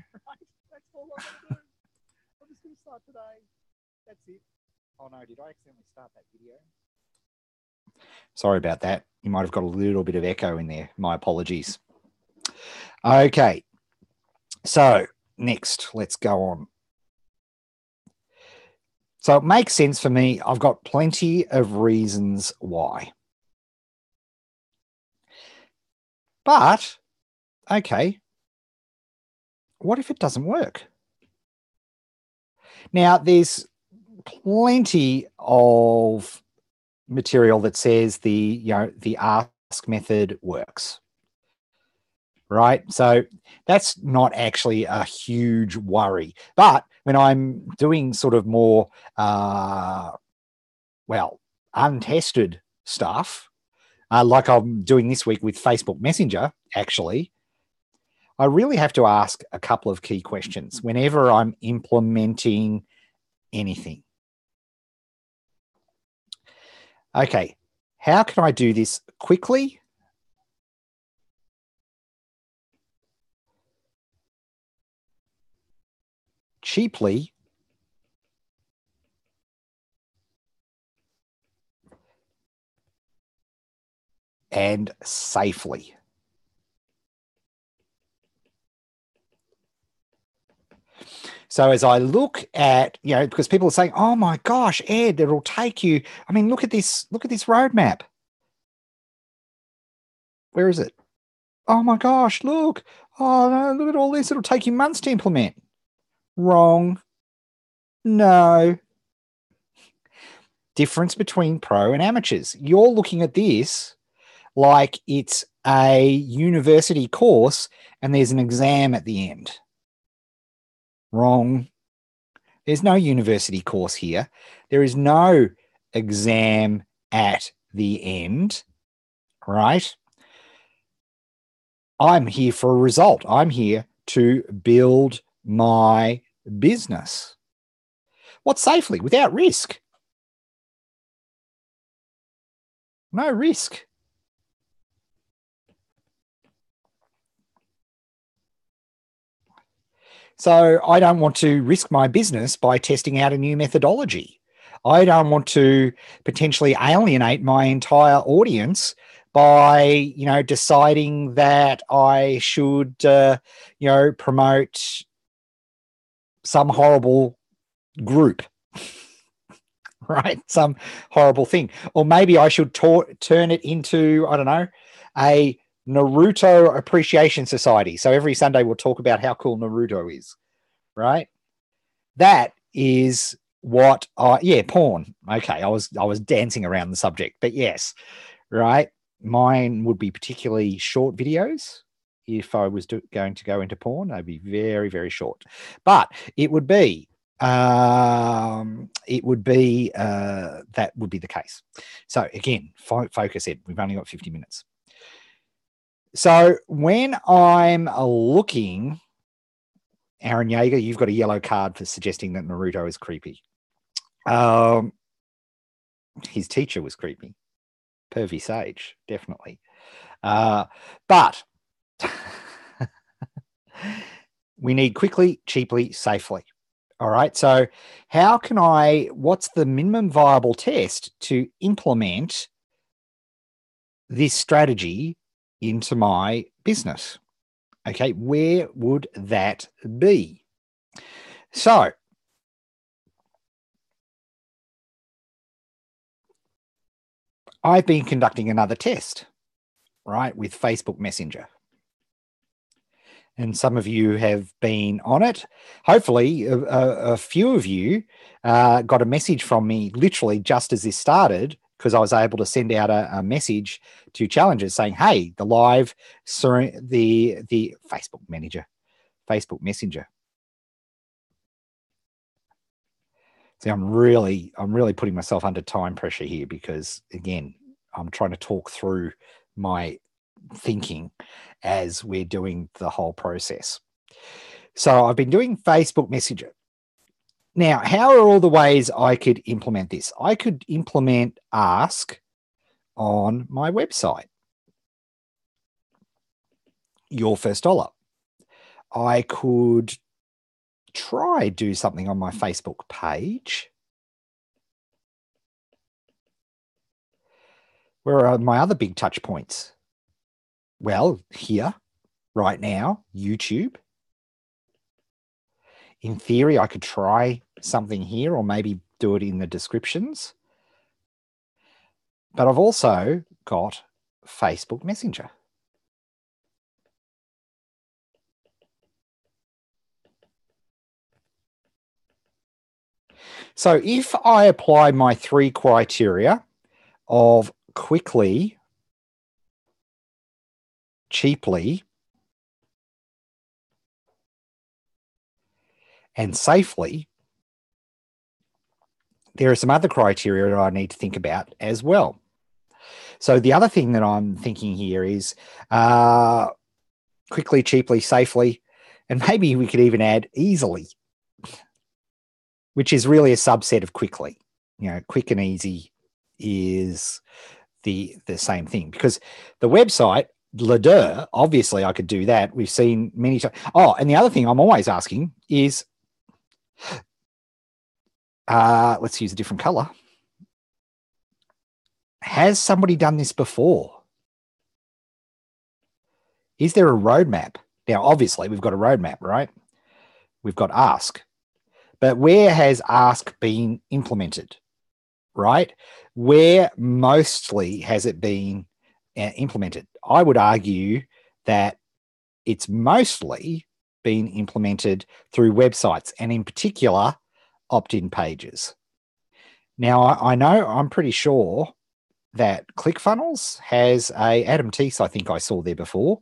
Sorry about that. You might have got a little bit of echo in there. My apologies. Okay. So next, let's go on. So it makes sense for me. I've got plenty of reasons why. But, okay, what if it doesn't work? Now, there's plenty of material that says the ask method works, right? So that's not actually a huge worry. But when I'm doing sort of more, untested stuff, like I'm doing this week with Facebook Messenger, actually, I really have to ask a couple of key questions whenever I'm implementing anything. Okay, how can I do this quickly? Cheaply? And safely? So as I look at, because people are saying, oh my gosh, Ed, it'll take you. I mean, look at this roadmap. Where is it? Oh my gosh, look. Oh no, look at all this. It'll take you months to implement. Wrong. No. Difference between pro and amateurs. You're looking at this like it's a university course and there's an exam at the end. Wrong. There's no university course here. There is no exam at the end, right? I'm here for a result. I'm here to build my business. What safely? Without risk. No risk. So I don't want to risk my business by testing out a new methodology. I don't want to potentially alienate my entire audience by, deciding that I should, promote some horrible group, right? Some horrible thing. Or maybe I should turn it into, I don't know, a Naruto Appreciation Society. So every Sunday we'll talk about how cool Naruto is, right? That is what porn. Okay, I was dancing around the subject, but yes, right. Mine would be particularly short videos. If I was going to go into porn, they'd be very, very short. But it would be that would be the case. So again, focus Ed. We've only got 50 minutes. So when I'm looking, Aaron Yeager, you've got a yellow card for suggesting that Naruto is creepy. His teacher was creepy. Pervy Sage, definitely. But we need quickly, cheaply, safely. All right. So what's the minimum viable test to implement this strategy into my business? Okay. Where would that be? So I've been conducting another test, right, with Facebook Messenger. And some of you have been on it. Hopefully, a few of you got a message from me literally just as this started, because I was able to send out a message to challengers saying, hey, the Facebook Messenger. See, I'm really putting myself under time pressure here because, again, I'm trying to talk through my thinking as we're doing the whole process. So I've been doing Facebook Messenger. Now, how are all the ways I could implement this? I could implement Ask on my website. Your first dollar. I could do something on my Facebook page. Where are my other big touch points? Well, here, right now, YouTube. In theory, I could try something here or maybe do it in the descriptions. But I've also got Facebook Messenger. So if I apply my 3 criteria of quickly, cheaply, and safely, there are some other criteria that I need to think about as well. So the other thing that I'm thinking here is quickly, cheaply, safely, and maybe we could even add easily, which is really a subset of quickly. Quick and easy is the same thing, because the website, Ladeur, obviously I could do that. We've seen many times. Oh, and the other thing I'm always asking is, let's use a different color. Has somebody done this before? Is there a roadmap? Now, obviously, we've got a roadmap, right? We've got ask. But where has ask been implemented, right? Where mostly has it been implemented? I would argue that it's mostly been implemented through websites, and in particular, opt-in pages. Now, I'm pretty sure that ClickFunnels has Adam Teese, I think I saw there before.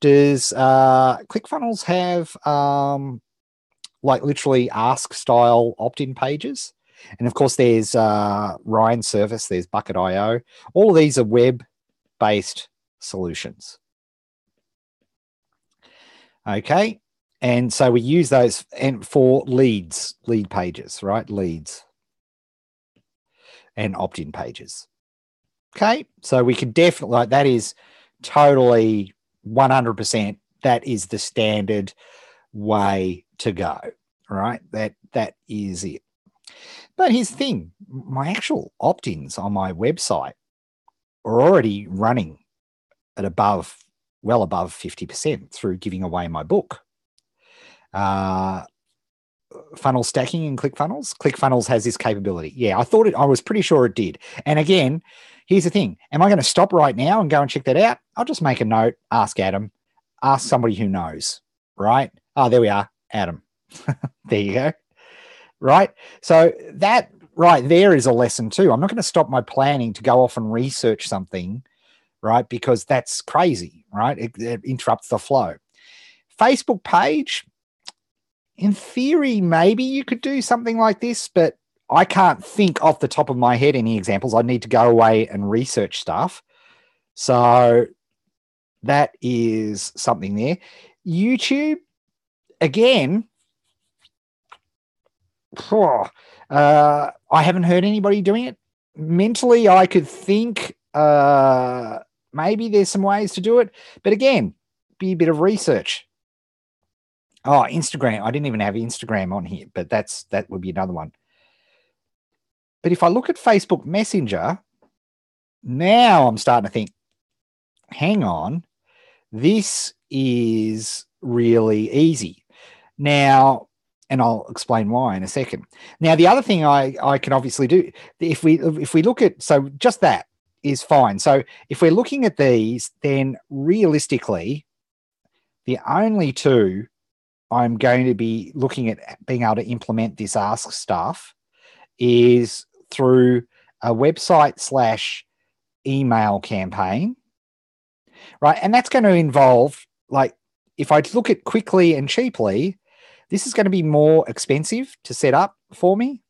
Does ClickFunnels have like literally ask style opt-in pages? And of course, there's Ryan's service, there's Bucket.io. All of these are web-based solutions. Okay. And so we use those and for lead pages, right? Leads and opt-in pages. Okay. So we could definitely, like, that is totally 100%. That is the standard way to go, right? That is it. But here's the thing, my actual opt-ins on my website are already running at well above 50% through giving away my book. Funnel stacking in ClickFunnels. ClickFunnels has this capability. Yeah, I was pretty sure it did. And again, here's the thing. Am I going to stop right now and go and check that out? I'll just make a note, ask Adam, ask somebody who knows, right? Oh, there we are, Adam. There you go. Right? So that right there is a lesson too. I'm not going to stop my planning to go off and research something, right? Because that's crazy, right? It interrupts the flow. Facebook page, in theory, maybe you could do something like this, but I can't think off the top of my head any examples. I need to go away and research stuff. So that is something there. YouTube, again, I haven't heard anybody doing it. Mentally, I could think maybe there's some ways to do it. But again, be a bit of research. Oh, Instagram. I didn't even have Instagram on here, but that would be another one. But if I look at Facebook Messenger, now I'm starting to think, hang on, this is really easy. Now, and I'll explain why in a second. Now, the other thing I can obviously do, if we look at, so just that is fine. So if we're looking at these, then realistically, the only two I'm going to be looking at being able to implement this ask stuff is through a website / email campaign, right? And that's going to involve, like, if I look at quickly and cheaply, this is going to be more expensive to set up for me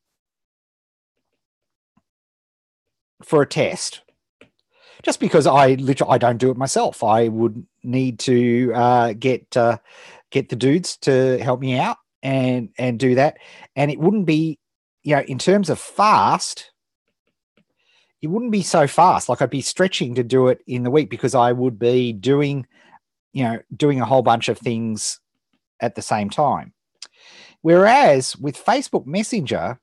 for a test, just because I don't do it myself. I would need to get the dudes to help me out and do that. And it wouldn't be, in terms of fast, it wouldn't be so fast. Like, I'd be stretching to do it in the week because I would be doing a whole bunch of things at the same time. Whereas with Facebook Messenger,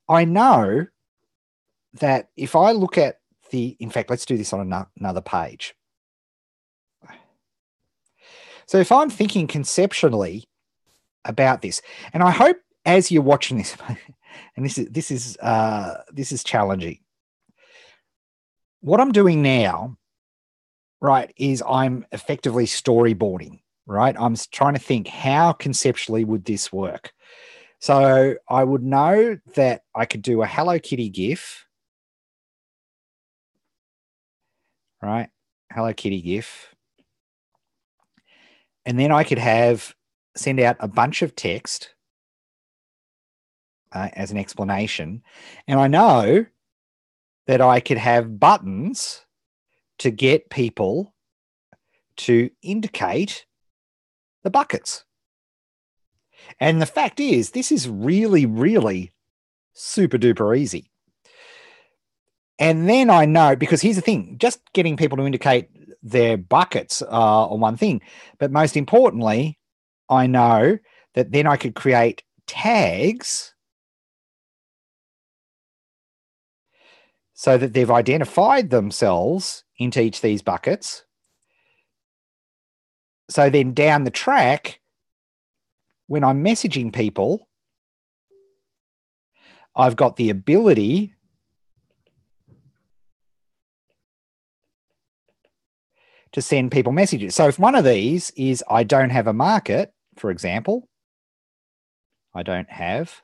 I know that if I look at in fact, let's do this on another page. So if I'm thinking conceptually about this, and I hope as you're watching this, and this is challenging. What I'm doing now, right, is I'm effectively storyboarding, right? I'm trying to think, how conceptually would this work? So I would know that I could do a Hello Kitty GIF, right? Hello Kitty GIF. And then I could send out a bunch of text as an explanation. And I know that I could have buttons to get people to indicate the buckets. And the fact is, this is really, really super duper easy. And then I know, because here's the thing, just getting people to indicate their buckets on one thing, but most importantly, I know that then I could create tags so that they've identified themselves into each of these buckets. So then down the track, when I'm messaging people, I've got the ability to send people messages. So if one of these is I don't have a market, for example, I don't have,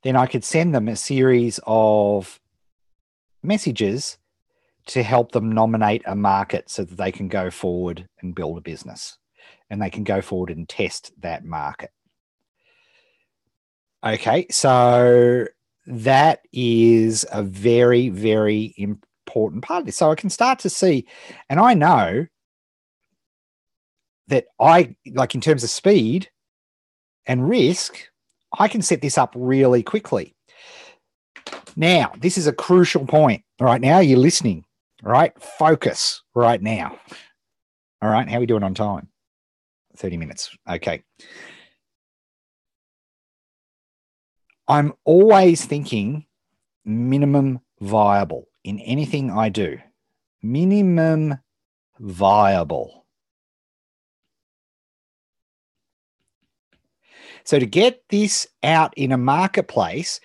then I could send them a series of messages to help them nominate a market so that they can go forward and build a business, and they can go forward and test that market. Okay, so that is a very, very important part of this. So I can start to see, and I know that I, like in terms of speed and risk, I can set this up really quickly. Now, this is a crucial point. All right, now you're listening. All right, focus right now. All right, how are we doing on time? 30 minutes. Okay. I'm always thinking minimum viable in anything I do. Minimum viable. So to get this out in a marketplace,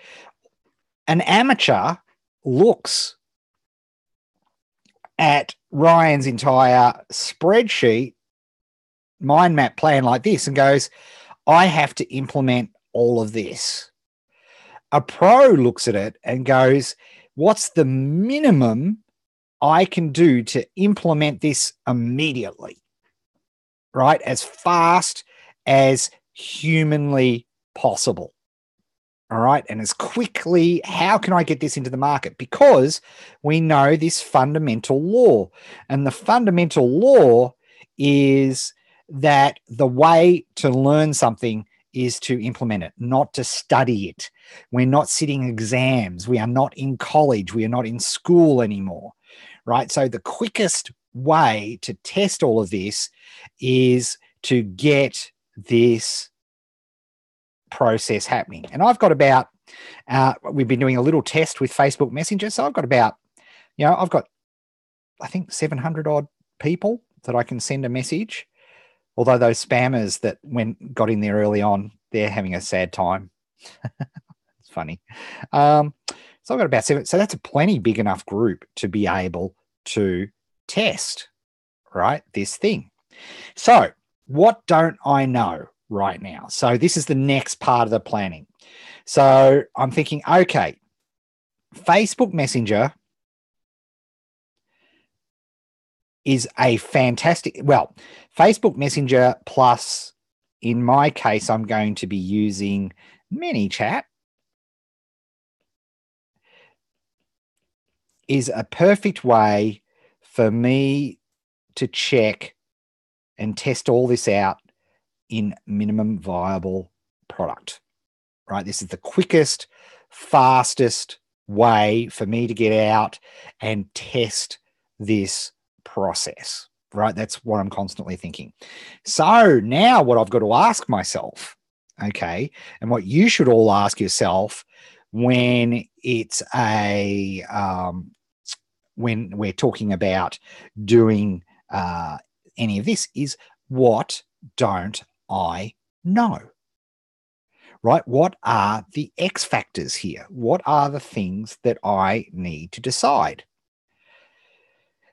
an amateur looks at Ryan's entire spreadsheet, mind map plan like this and goes, I have to implement all of this. A pro looks at it and goes, what's the minimum I can do to implement this immediately, right? As fast as humanly possible. All right. And as quickly, how can I get this into the market? Because we know this fundamental law. And the fundamental law is that the way to learn something is to implement it, not to study it. We're not sitting exams. We are not in college. We are not in school anymore. Right. So the quickest way to test all of this is to get this process happening. And I've got about, we've been doing a little test with Facebook Messenger. So I've got about, I've got, I think 700 odd people that I can send a message. Although those spammers that got in there early on, they're having a sad time. It's funny. So I've got about 7. So that's a plenty big enough group to be able to test, right, this thing. So what don't I know right now? So this is the next part of the planning. So I'm thinking, okay, Facebook Messenger is a fantastic, Facebook Messenger plus, in my case, I'm going to be using ManyChat, is a perfect way for me to check and test all this out in minimum viable product, right? This is the quickest, fastest way for me to get out and test this process, right? That's what I'm constantly thinking. So now what I've got to ask myself, okay, and what you should all ask yourself when it's when we're talking about doing any of this is, what don't I know? Right? What are the X factors here? What are the things that I need to decide?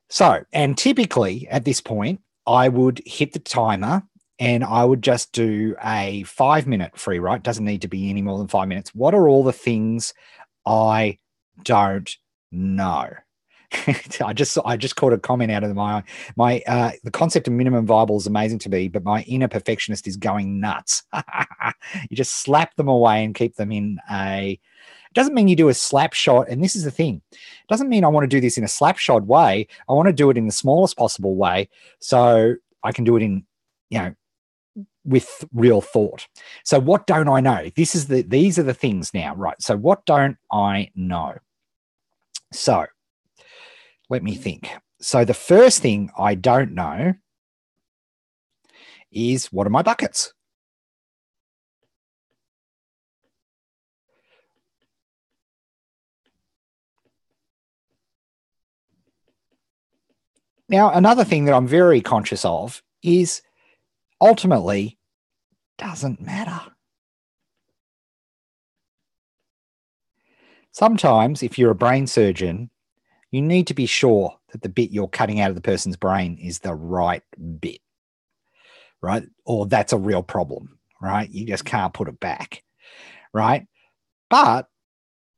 So, and typically at this point, I would hit the timer and I would just do a 5-minute free write. Doesn't need to be any more than 5 minutes. What are all the things I don't know? I just caught a comment out of my the concept of minimum viable is amazing to me, but my inner perfectionist is going nuts. You just slap them away and keep them in a. It doesn't mean you do a slap shot, and this is the thing. It doesn't mean I want to do this in a slap shot way. I want to do it in the smallest possible way, so I can do it in, with real thought. So what don't I know? These are the things now, right? So what don't I know? So let me think. So the first thing I don't know is, what are my buckets? Now, another thing that I'm very conscious of is ultimately doesn't matter. Sometimes if you're a brain surgeon, you need to be sure that the bit you're cutting out of the person's brain is the right bit, right? Or that's a real problem, right? You just can't put it back, right? But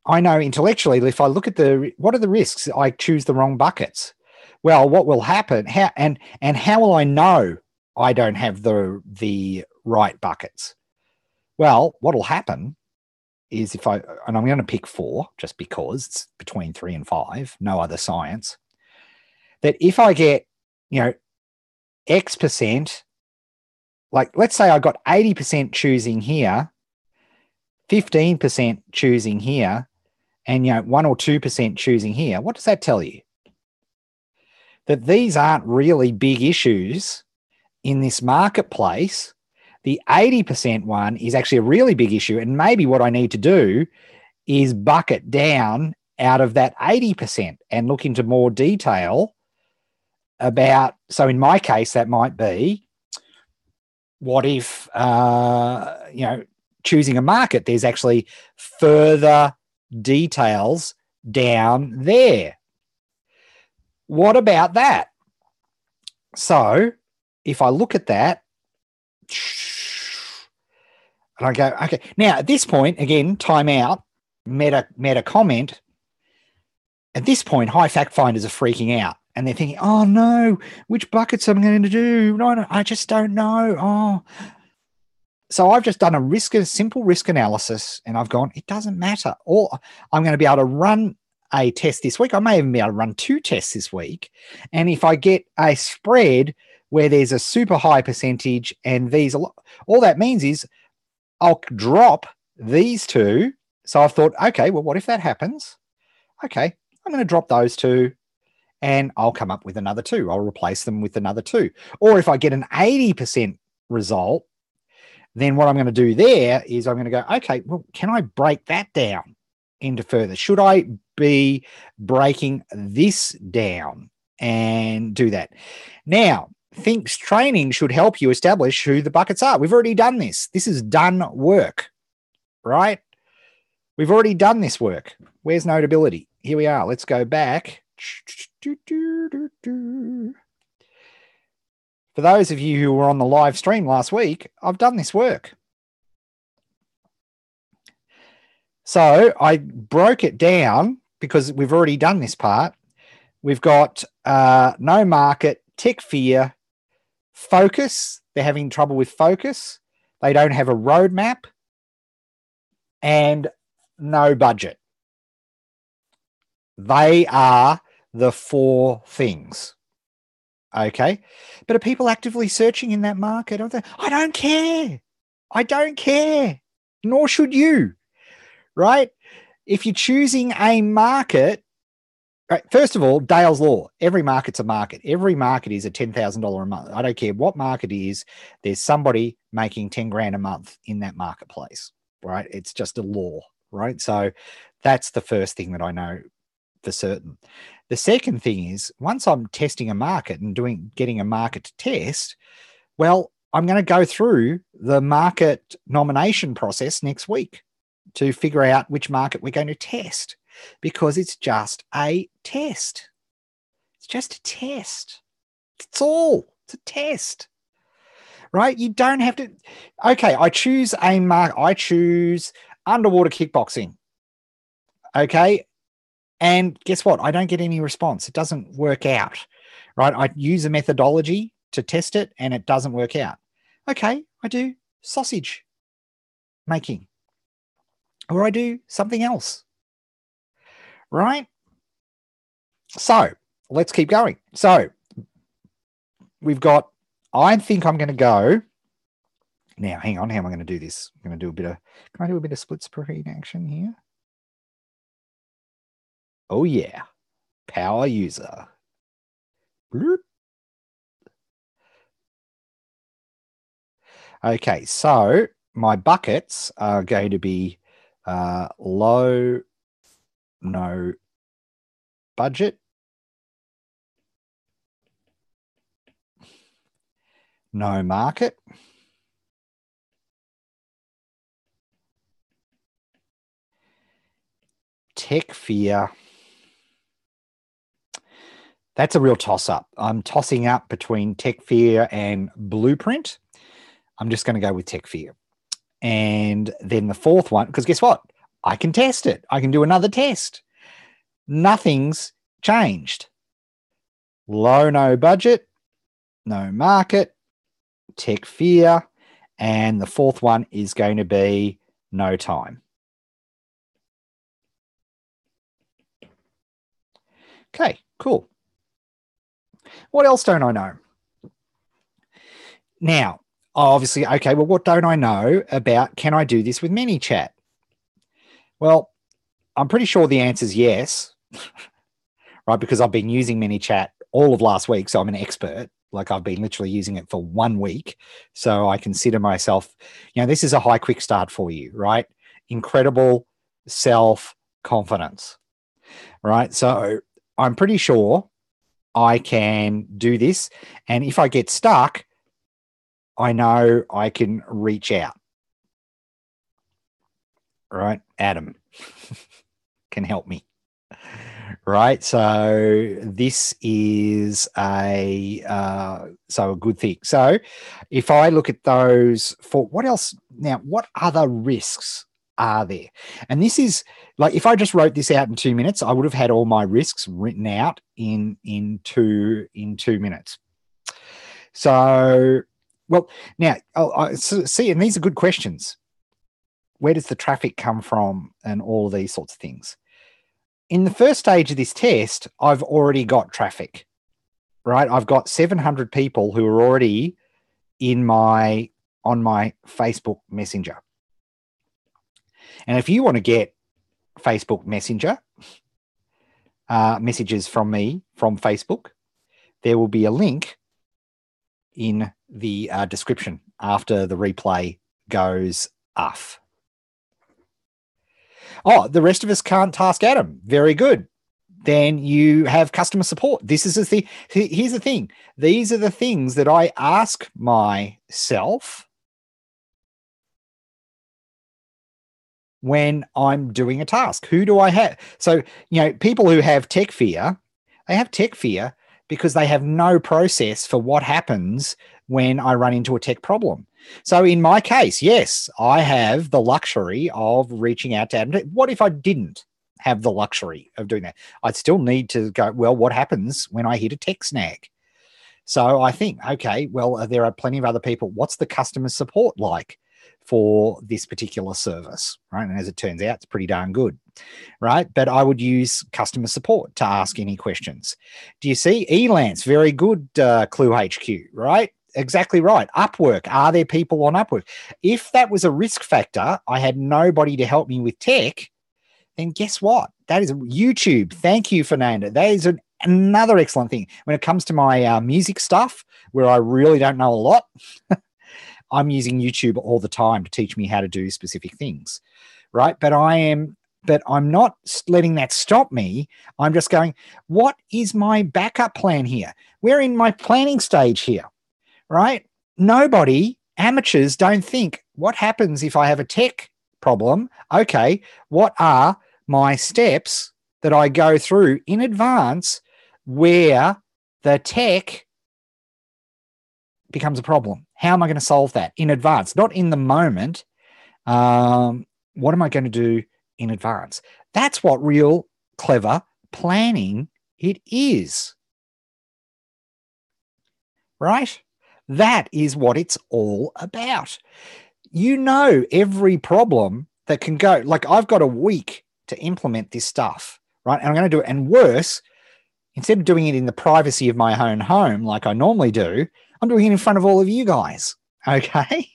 I know intellectually, if I look at what are the risks? I choose the wrong buckets. Well, what will happen? How will I know I don't have the right buckets? Well, what will happen is and I'm going to pick 4 just because it's between 3 and 5, no other science, that if I get, X percent, like let's say I got 80% choosing here, 15% choosing here, and 1 or 2% choosing here, what does that tell you? That these aren't really big issues in this marketplace. The 80% one is actually a really big issue. And maybe what I need to do is bucket down out of that 80% and look into more detail about, so in my case, that might be, what if, choosing a market, there's actually further details down there. What about that? So if I look at that, and I go, okay, now at this point, again, time out, meta comment. At this point, high fact finders are freaking out and they're thinking, oh no, which buckets am I going to do? No, I just don't know. Oh, so I've just done a simple risk analysis and I've gone, it doesn't matter. Or I'm going to be able to run a test this week. I may even be able to run 2 tests this week. And if I get a spread where there's a super high percentage and all that means is I'll drop these 2. So I've thought, okay, well, what if that happens? Okay, I'm going to drop those 2 and I'll come up with another 2. I'll replace them with another 2. Or if I get an 80% result, then what I'm going to do there is I'm going to go, okay, well, can I break that down into further? Should I be breaking this down and do that? Now, Think's training should help you establish who the buckets are. We've already done this. This is done work, right? We've already done this work. Where's Notability? Here we are. Let's go back. For those of you who were on the live stream last week, I've done this work. So I broke it down because we've already done this part. We've got no market, tech fear, focus. They're having trouble with focus. They don't have a roadmap and no budget. They are the 4 things. Okay. But are people actively searching in that market? I don't care. I don't care. Nor should you. Right? If you're choosing a market, right, first of all, Dale's Law, every market's a market. Every market is a $10,000 a month. I don't care what market it is. There's somebody making 10 grand a month in that marketplace, right? It's just a law, right? So that's the first thing that I know for certain. The second thing is, once I'm testing a market and getting a market to test, well, I'm going to go through the market nomination process next week to figure out which market we're going to test, because it's just a test. It's just a test. It's all. It's a test, right? You don't have to. Okay, I choose a market. I choose underwater kickboxing. Okay, And guess what? I don't get any response. It doesn't work out, right? I use a methodology to test it and it doesn't work out. Okay, I do sausage making, or I do something else, right? So let's keep going. So we've got, I think I'm going to go now. Hang on. How am I going to do this? I'm going to do a bit of, can I do a bit of split screen action here? Oh, yeah. Power user. Bloop. Okay. So my buckets are going to be low, no budget, no market, tech fear. That's a real toss up. I'm tossing up between tech fear and blueprint. I'm just going to go with tech fear. And then the fourth one, because guess what? I can test it. I can do another test. Nothing's changed. Low, no budget, no market, tech fear. And the fourth one is going to be no time. Okay, cool. What else don't I know? Now, obviously, okay, well, what don't I know about, can I do this with ManyChat? Well, I'm pretty sure the answer is yes, right? Because I've been using ManyChat all of last week, so I'm an expert. Like I've been literally using it for 1 week. So I consider myself, this is a high quick start for you, right? Incredible self-confidence, right? So I'm pretty sure I can do this. And if I get stuck, I know I can reach out, right? Adam can help me, right? So this is a good thing. So if I look at those for what else now, what other risks are there? And this is like, if I just wrote this out in 2 minutes, I would have had all my risks written out in 2 minutes. So, well, now see, and these are good questions. Where does the traffic come from and all of these sorts of things? In the first stage of this test, I've already got traffic, right? I've got 700 people who are already on my Facebook Messenger. And if you want to get Facebook Messenger messages from me from Facebook, there will be a link in the description after the replay goes off. Oh, the rest of us can't task Adam. Very good. Then you have customer support. This is the thing. Here's the thing. These are the things that I ask myself when I'm doing a task. Who do I have? So, people who have tech fear, they have tech fear because they have no process for what happens when I run into a tech problem. So in my case, yes, I have the luxury of reaching out to Adam. What if I didn't have the luxury of doing that? I'd still need to go, well, what happens when I hit a tech snag? So I think, okay, well, there are plenty of other people. What's the customer support like for this particular service, right? And as it turns out, it's pretty darn good, right? But I would use customer support to ask any questions. Do you see? Elance, very good, Clue HQ, right? Exactly right. Upwork. Are there people on Upwork? If that was a risk factor, I had nobody to help me with tech, then guess what? That is YouTube. Thank you, Fernanda. That is another excellent thing. When it comes to my music stuff, where I really don't know a lot, I'm using YouTube all the time to teach me how to do specific things, right? But I'm not letting that stop me. I'm just going, what is my backup plan here? We're in my planning stage here. Right? Nobody, amateurs don't think, what happens if I have a tech problem? Okay, what are my steps that I go through in advance where the tech becomes a problem? How am I going to solve that in advance? Not in the moment. What am I going to do in advance? That's what real clever planning it is. Right? That is what it's all about. You know, every problem that can go, like I've got a week to implement this stuff, right? And I'm going to do it. And worse, instead of doing it in the privacy of my own home, like I normally do, I'm doing it in front of all of you guys. Okay.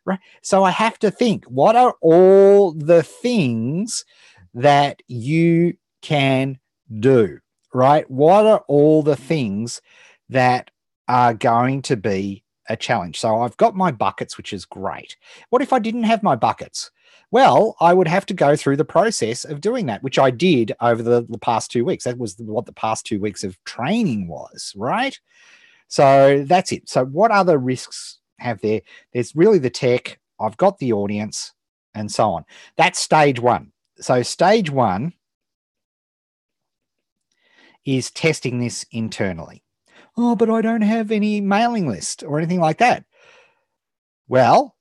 Right. So I have to think, what are all the things that you can do? Right? What are all the things that are going to be a challenge? So I've got my buckets, which is great. What if I didn't have my buckets? Well, I would have to go through the process of doing that, which I did over the past 2 weeks. That was what the past 2 weeks of training was, right? So that's it. So what other risks have there? There's really the tech. I've got the audience and so on. That's stage one. So stage one is testing this internally. Oh, but I don't have any mailing list or anything like that. Well,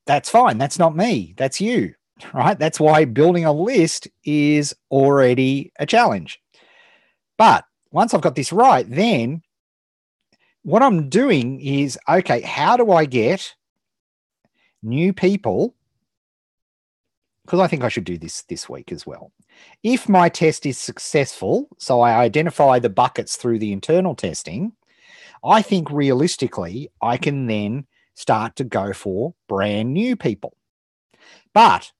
that's fine. That's not me. That's you, right? That's why building a list is already a challenge. But once I've got this right, then what I'm doing is, okay, how do I get new people? Because I think I should do this week as well. If my test is successful, so I identify the buckets through the internal testing, I think realistically, I can then start to go for brand new people. But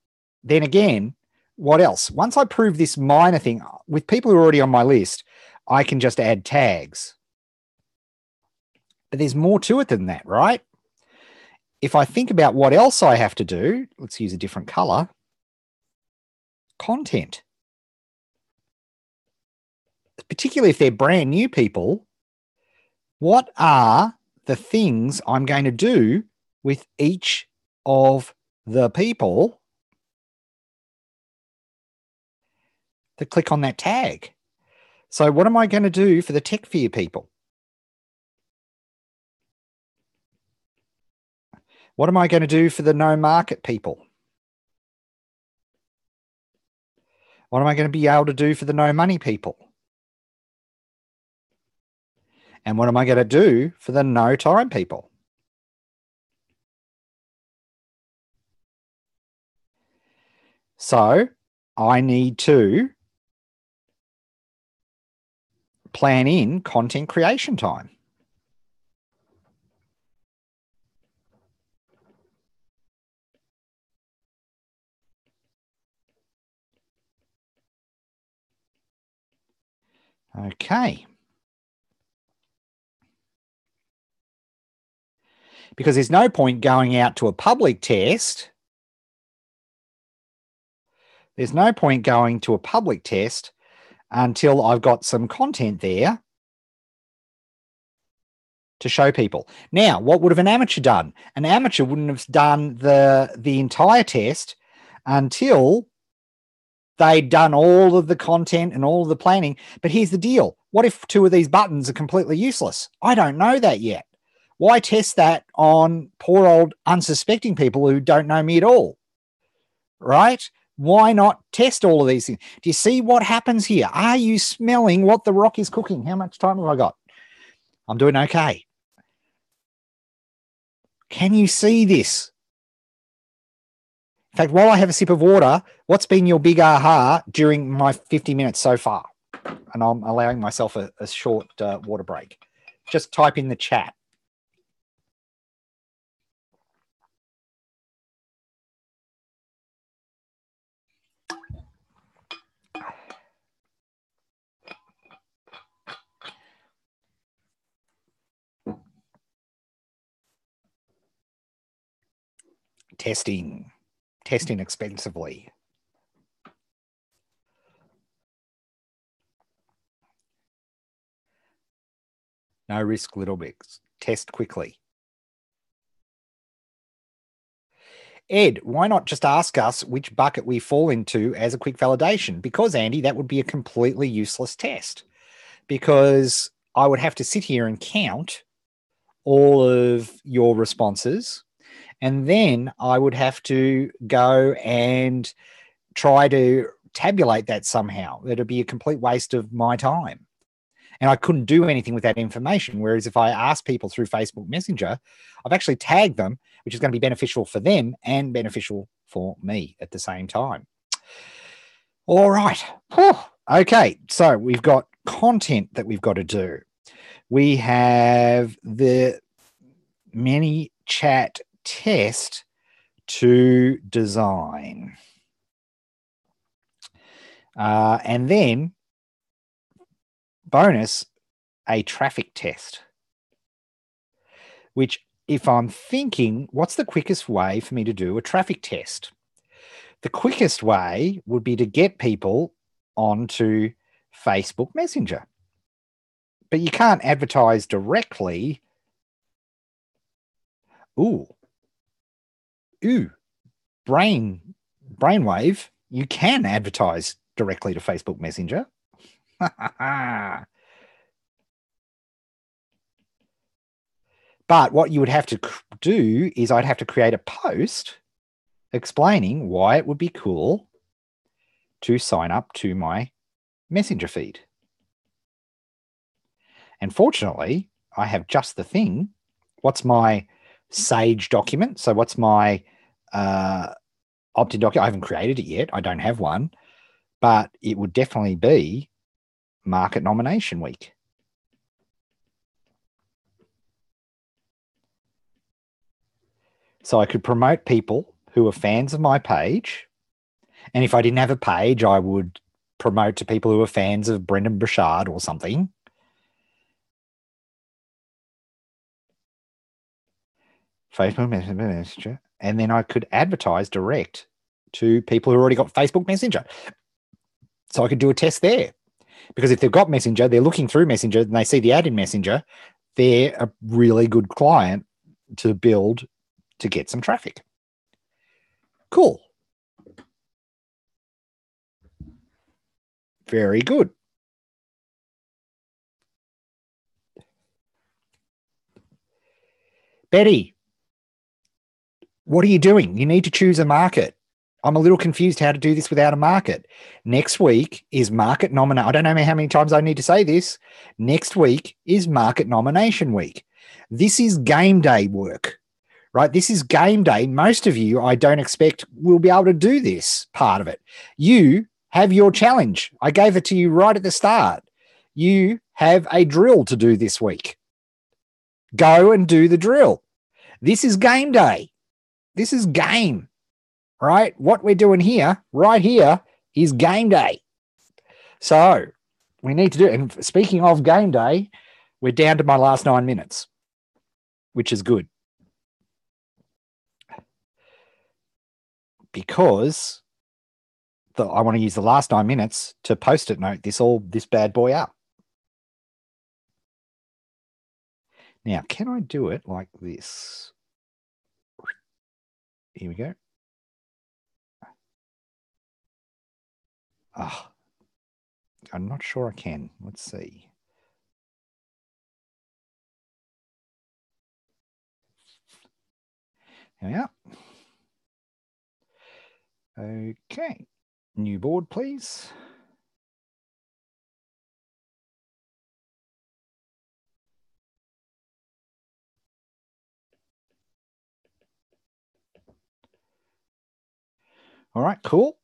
then again, what else? Once I prove this minor thing with people who are already on my list, I can just add tags. But there's more to it than that, right? If I think about what else I have to do, let's use a different color. Content. Particularly if they're brand new people, what are the things I'm going to do with each of the people that click on that tag? So what am I going to do for the tech fear people? What am I going to do for the no market people? What am I going to be able to do for the no money people? And what am I going to do for the no time people? So I need to plan in content creation time. Okay. Because there's no point going out to a public test. There's no point going to a public test until I've got some content there to show people. Now, what would have an amateur done? An amateur wouldn't have done the entire test until they'd done all of the content and all of the planning. But here's the deal. What if 2 of these buttons are completely useless? I don't know that yet. Why test that on poor old unsuspecting people who don't know me at all? Right? Why not test all of these things? Do you see what happens here? Are you smelling what the rock is cooking? How much time have I got? I'm doing okay. Can you see this? In fact, while I have a sip of water, what's been your big aha during my 50 minutes so far? And I'm allowing myself a short water break. Just type in the chat. Testing expensively. No risk, little bits. Test quickly. Ed, why not just ask us which bucket we fall into as a quick validation? Because, Andy, that would be a completely useless test. Because I would have to sit here and count all of your responses. And then I would have to go and try to tabulate that somehow. It'd be a complete waste of my time. And I couldn't do anything with that information. Whereas if I ask people through Facebook Messenger, I've actually tagged them, which is going to be beneficial for them and beneficial for me at the same time. All right. Whew. Okay. So we've got content that we've got to do. We have the mini chat test to design. And then bonus, a traffic test, which if I'm thinking, what's the quickest way for me to do a traffic test? The quickest way would be to get people onto Facebook Messenger. But you can't advertise directly. Brainwave. You can advertise directly to Facebook Messenger. But what you would have to do is I'd have to create a post explaining why it would be cool to sign up to my Messenger feed. And fortunately, I have just the thing. What's my Sage document? So what's my opt-in document? I haven't created it yet. I don't have one. But it would definitely be Market Nomination Week. So I could promote people who are fans of my page. And if I didn't have a page, I would promote to people who are fans of Brendan Burchard or something. Facebook Messenger. And then I could advertise direct to people who already got Facebook Messenger. So I could do a test there. Because if they've got Messenger, they're looking through Messenger and they see the ad in Messenger, they're a really good client to build to get some traffic. Cool. Very good. Betty, what are you doing? You need to choose a market. I'm a little confused how to do this without a market. Next week is market nomination. I don't know how many times I need to say this. Next week is market nomination week. This is game day work, right? This is game day. Most of you, I don't expect, will be able to do this part of it. You have your challenge. I gave it to you right at the start. You have a drill to do this week. Go and do the drill. This is game day. This is game. Right? What we're doing here, right here, is game day. So we need to do it. And speaking of game day, we're down to my last 9 minutes, which is good. Because I want to use the last 9 minutes to post-it note this bad boy up. Now, can I do it like this? Here we go. Oh, I'm not sure I can. Let's see. Here we are. Okay. New board, please. All right, cool.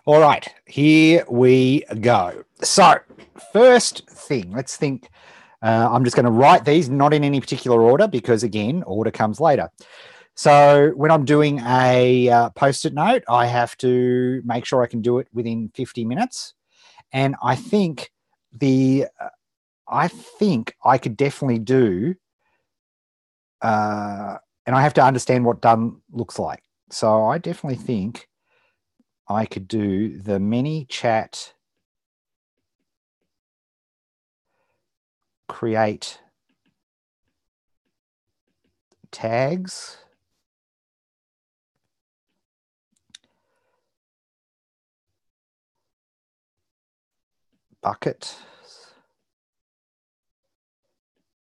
All right, here we go. So, first thing, let's think. I'm just going to write these, not in any particular order, because again, order comes later. So when I'm doing a post-it note, I have to make sure I can do it within 50 minutes. And I think I could definitely do, and I have to understand what done looks like. So I definitely think I could do the mini chat create tags bucket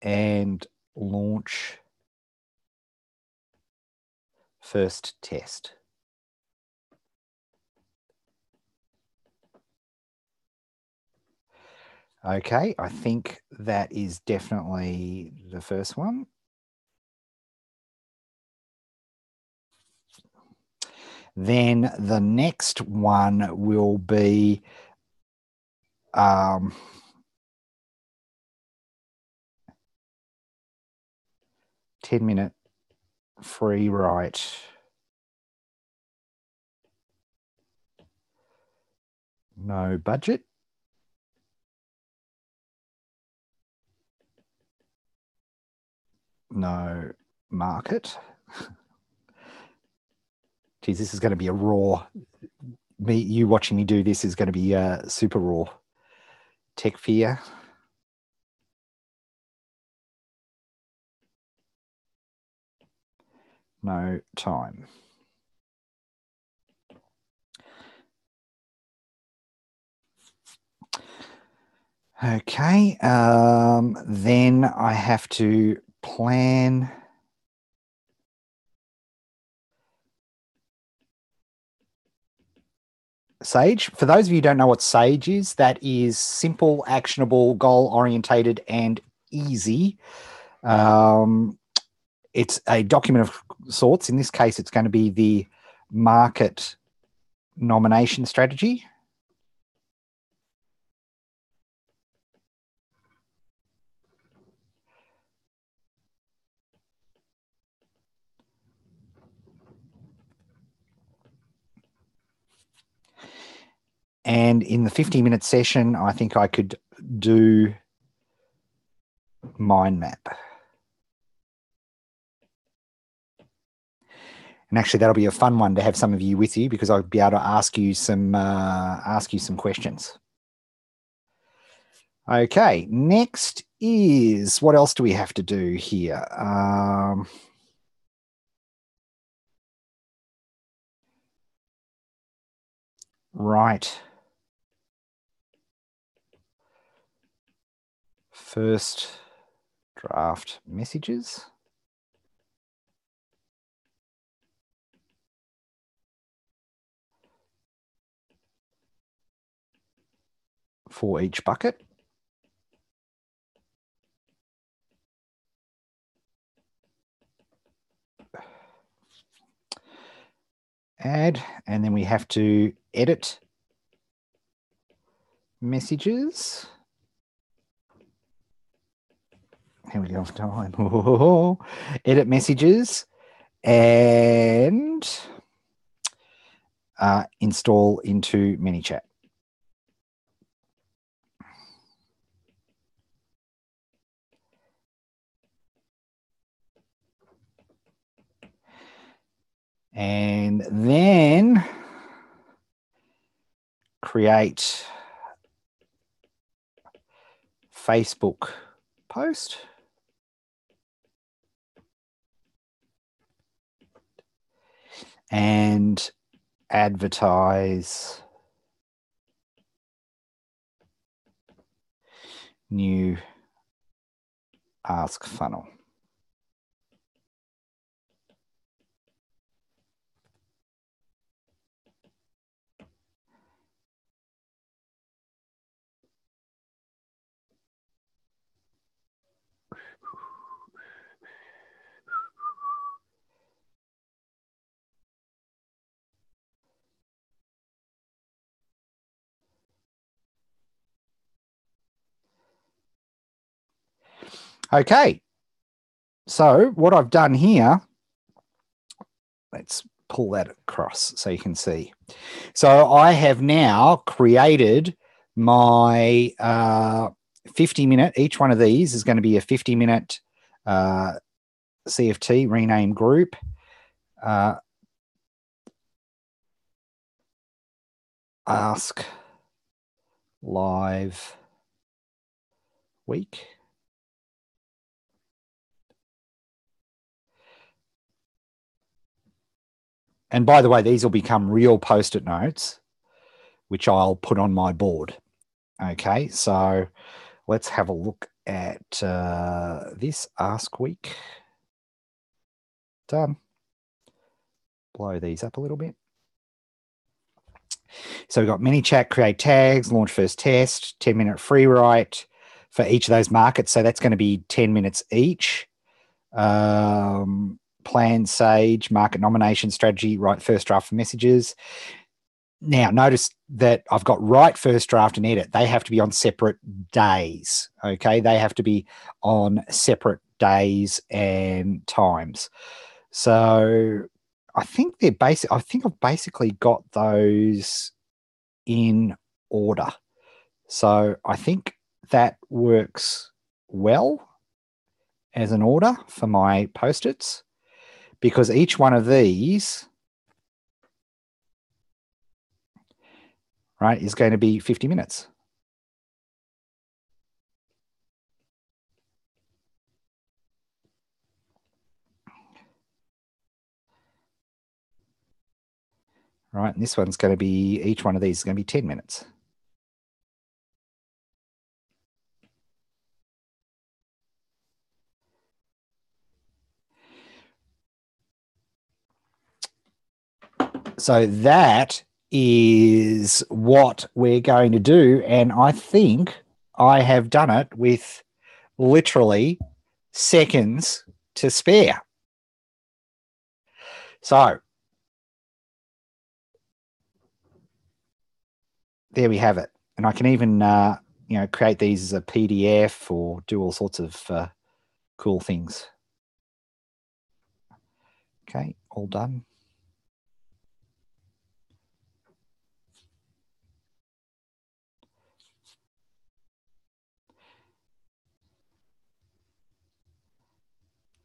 and launch first test. Okay, I think that is definitely the first one. Then the next one will be 10-minute free write. No budget. No market. Geez, this is going to be a raw. You watching me do this is going to be super raw. Tech fear. No time. Okay, then I have to plan Sage. For those of you who don't know what Sage is, that is simple, actionable, goal-orientated, and easy. It's a document of sorts. In this case, it's going to be the market nomination strategy. And in the 50-minute session, I think I could do mind map. And actually, that'll be a fun one to have some of you with you, because I'll be able to ask you some questions. Okay, next is, what else do we have to do here? Right. First draft messages. For each bucket. Add, and then we have to edit messages. Here we go off time. Edit messages and install into ManyChat. And then create Facebook post. And advertise new ask funnel. Okay, so what I've done here, let's pull that across so you can see. So I have now created my 50-minute, each one of these is going to be a 50-minute CFT, rename group. Ask live week. And by the way, these will become real Post-it notes, which I'll put on my board. Okay, so let's have a look at this Ask Week. Done. Blow these up a little bit. So we've got ManyChat, create tags, launch first test, 10-minute free write for each of those markets. So that's going to be 10 minutes each. Plan Sage, market nomination strategy, write first draft for messages. Now, notice that I've got write first draft and edit. They have to be on separate days, okay? They have to be on separate days and times. So I think they're basic. I think I've basically got those in order. So I think that works well as an order for my post-its, because each one of these, right, is going to be 50 minutes. Right, and this one's going to be, each one of these is going to be 10 minutes. So that is what we're going to do. And I think I have done it with literally seconds to spare. So there we have it. And I can even, create these as a PDF or do all sorts of cool things. Okay, all done.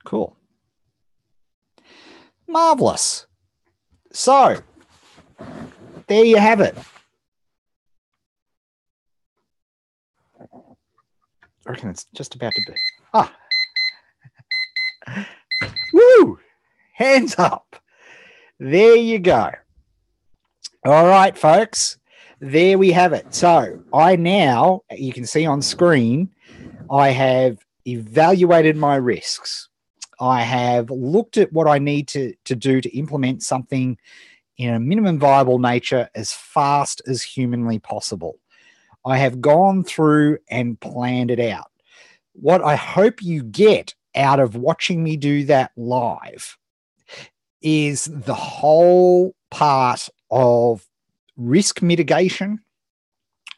Cool. Marvelous. So there you have it. I reckon it's just about to be. Woo! Hands up. There you go. All right, folks. There we have it. So I now, you can see on screen, I have evaluated my risks. I have looked at what I need to do to implement something in a minimum viable nature as fast as humanly possible. I have gone through and planned it out. What I hope you get out of watching me do that live is the whole part of risk mitigation,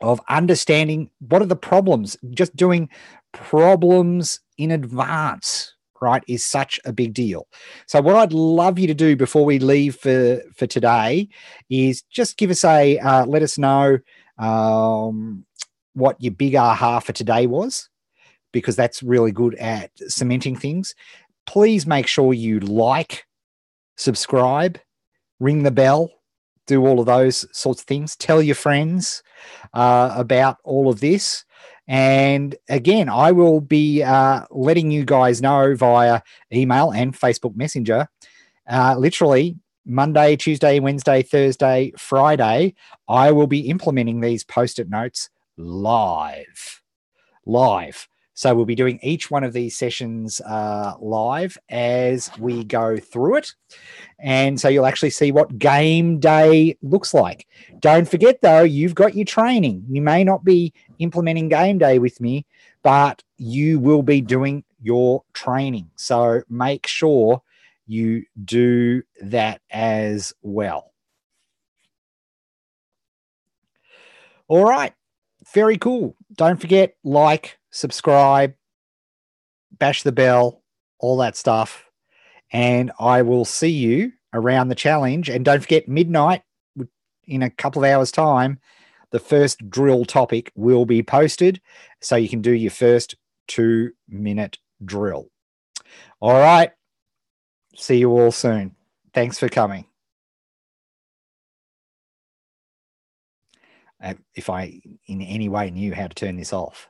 of understanding what are the problems. Just doing problems in advance, right, is such a big deal. So what I'd love you to do before we leave for today is just give us let us know what your big aha for today was, because that's really good at cementing things. Please make sure you like, subscribe, ring the bell, do all of those sorts of things. Tell your friends about all of this. And again, I will be letting you guys know via email and Facebook Messenger, literally Monday, Tuesday, Wednesday, Thursday, Friday. I will be implementing these post-it notes live. So we'll be doing each one of these sessions live as we go through it. And so you'll actually see what game day looks like. Don't forget, though, you've got your training. You may not be implementing game day with me, but you will be doing your training. So make sure you do that as well. All right. Very cool. Don't forget, like, subscribe, bash the bell, all that stuff. And I will see you around the challenge. And don't forget, midnight, in a couple of hours' time, the first drill topic will be posted, so you can do your first 2-minute drill. All right. See you all soon. Thanks for coming. If I in any way knew how to turn this off.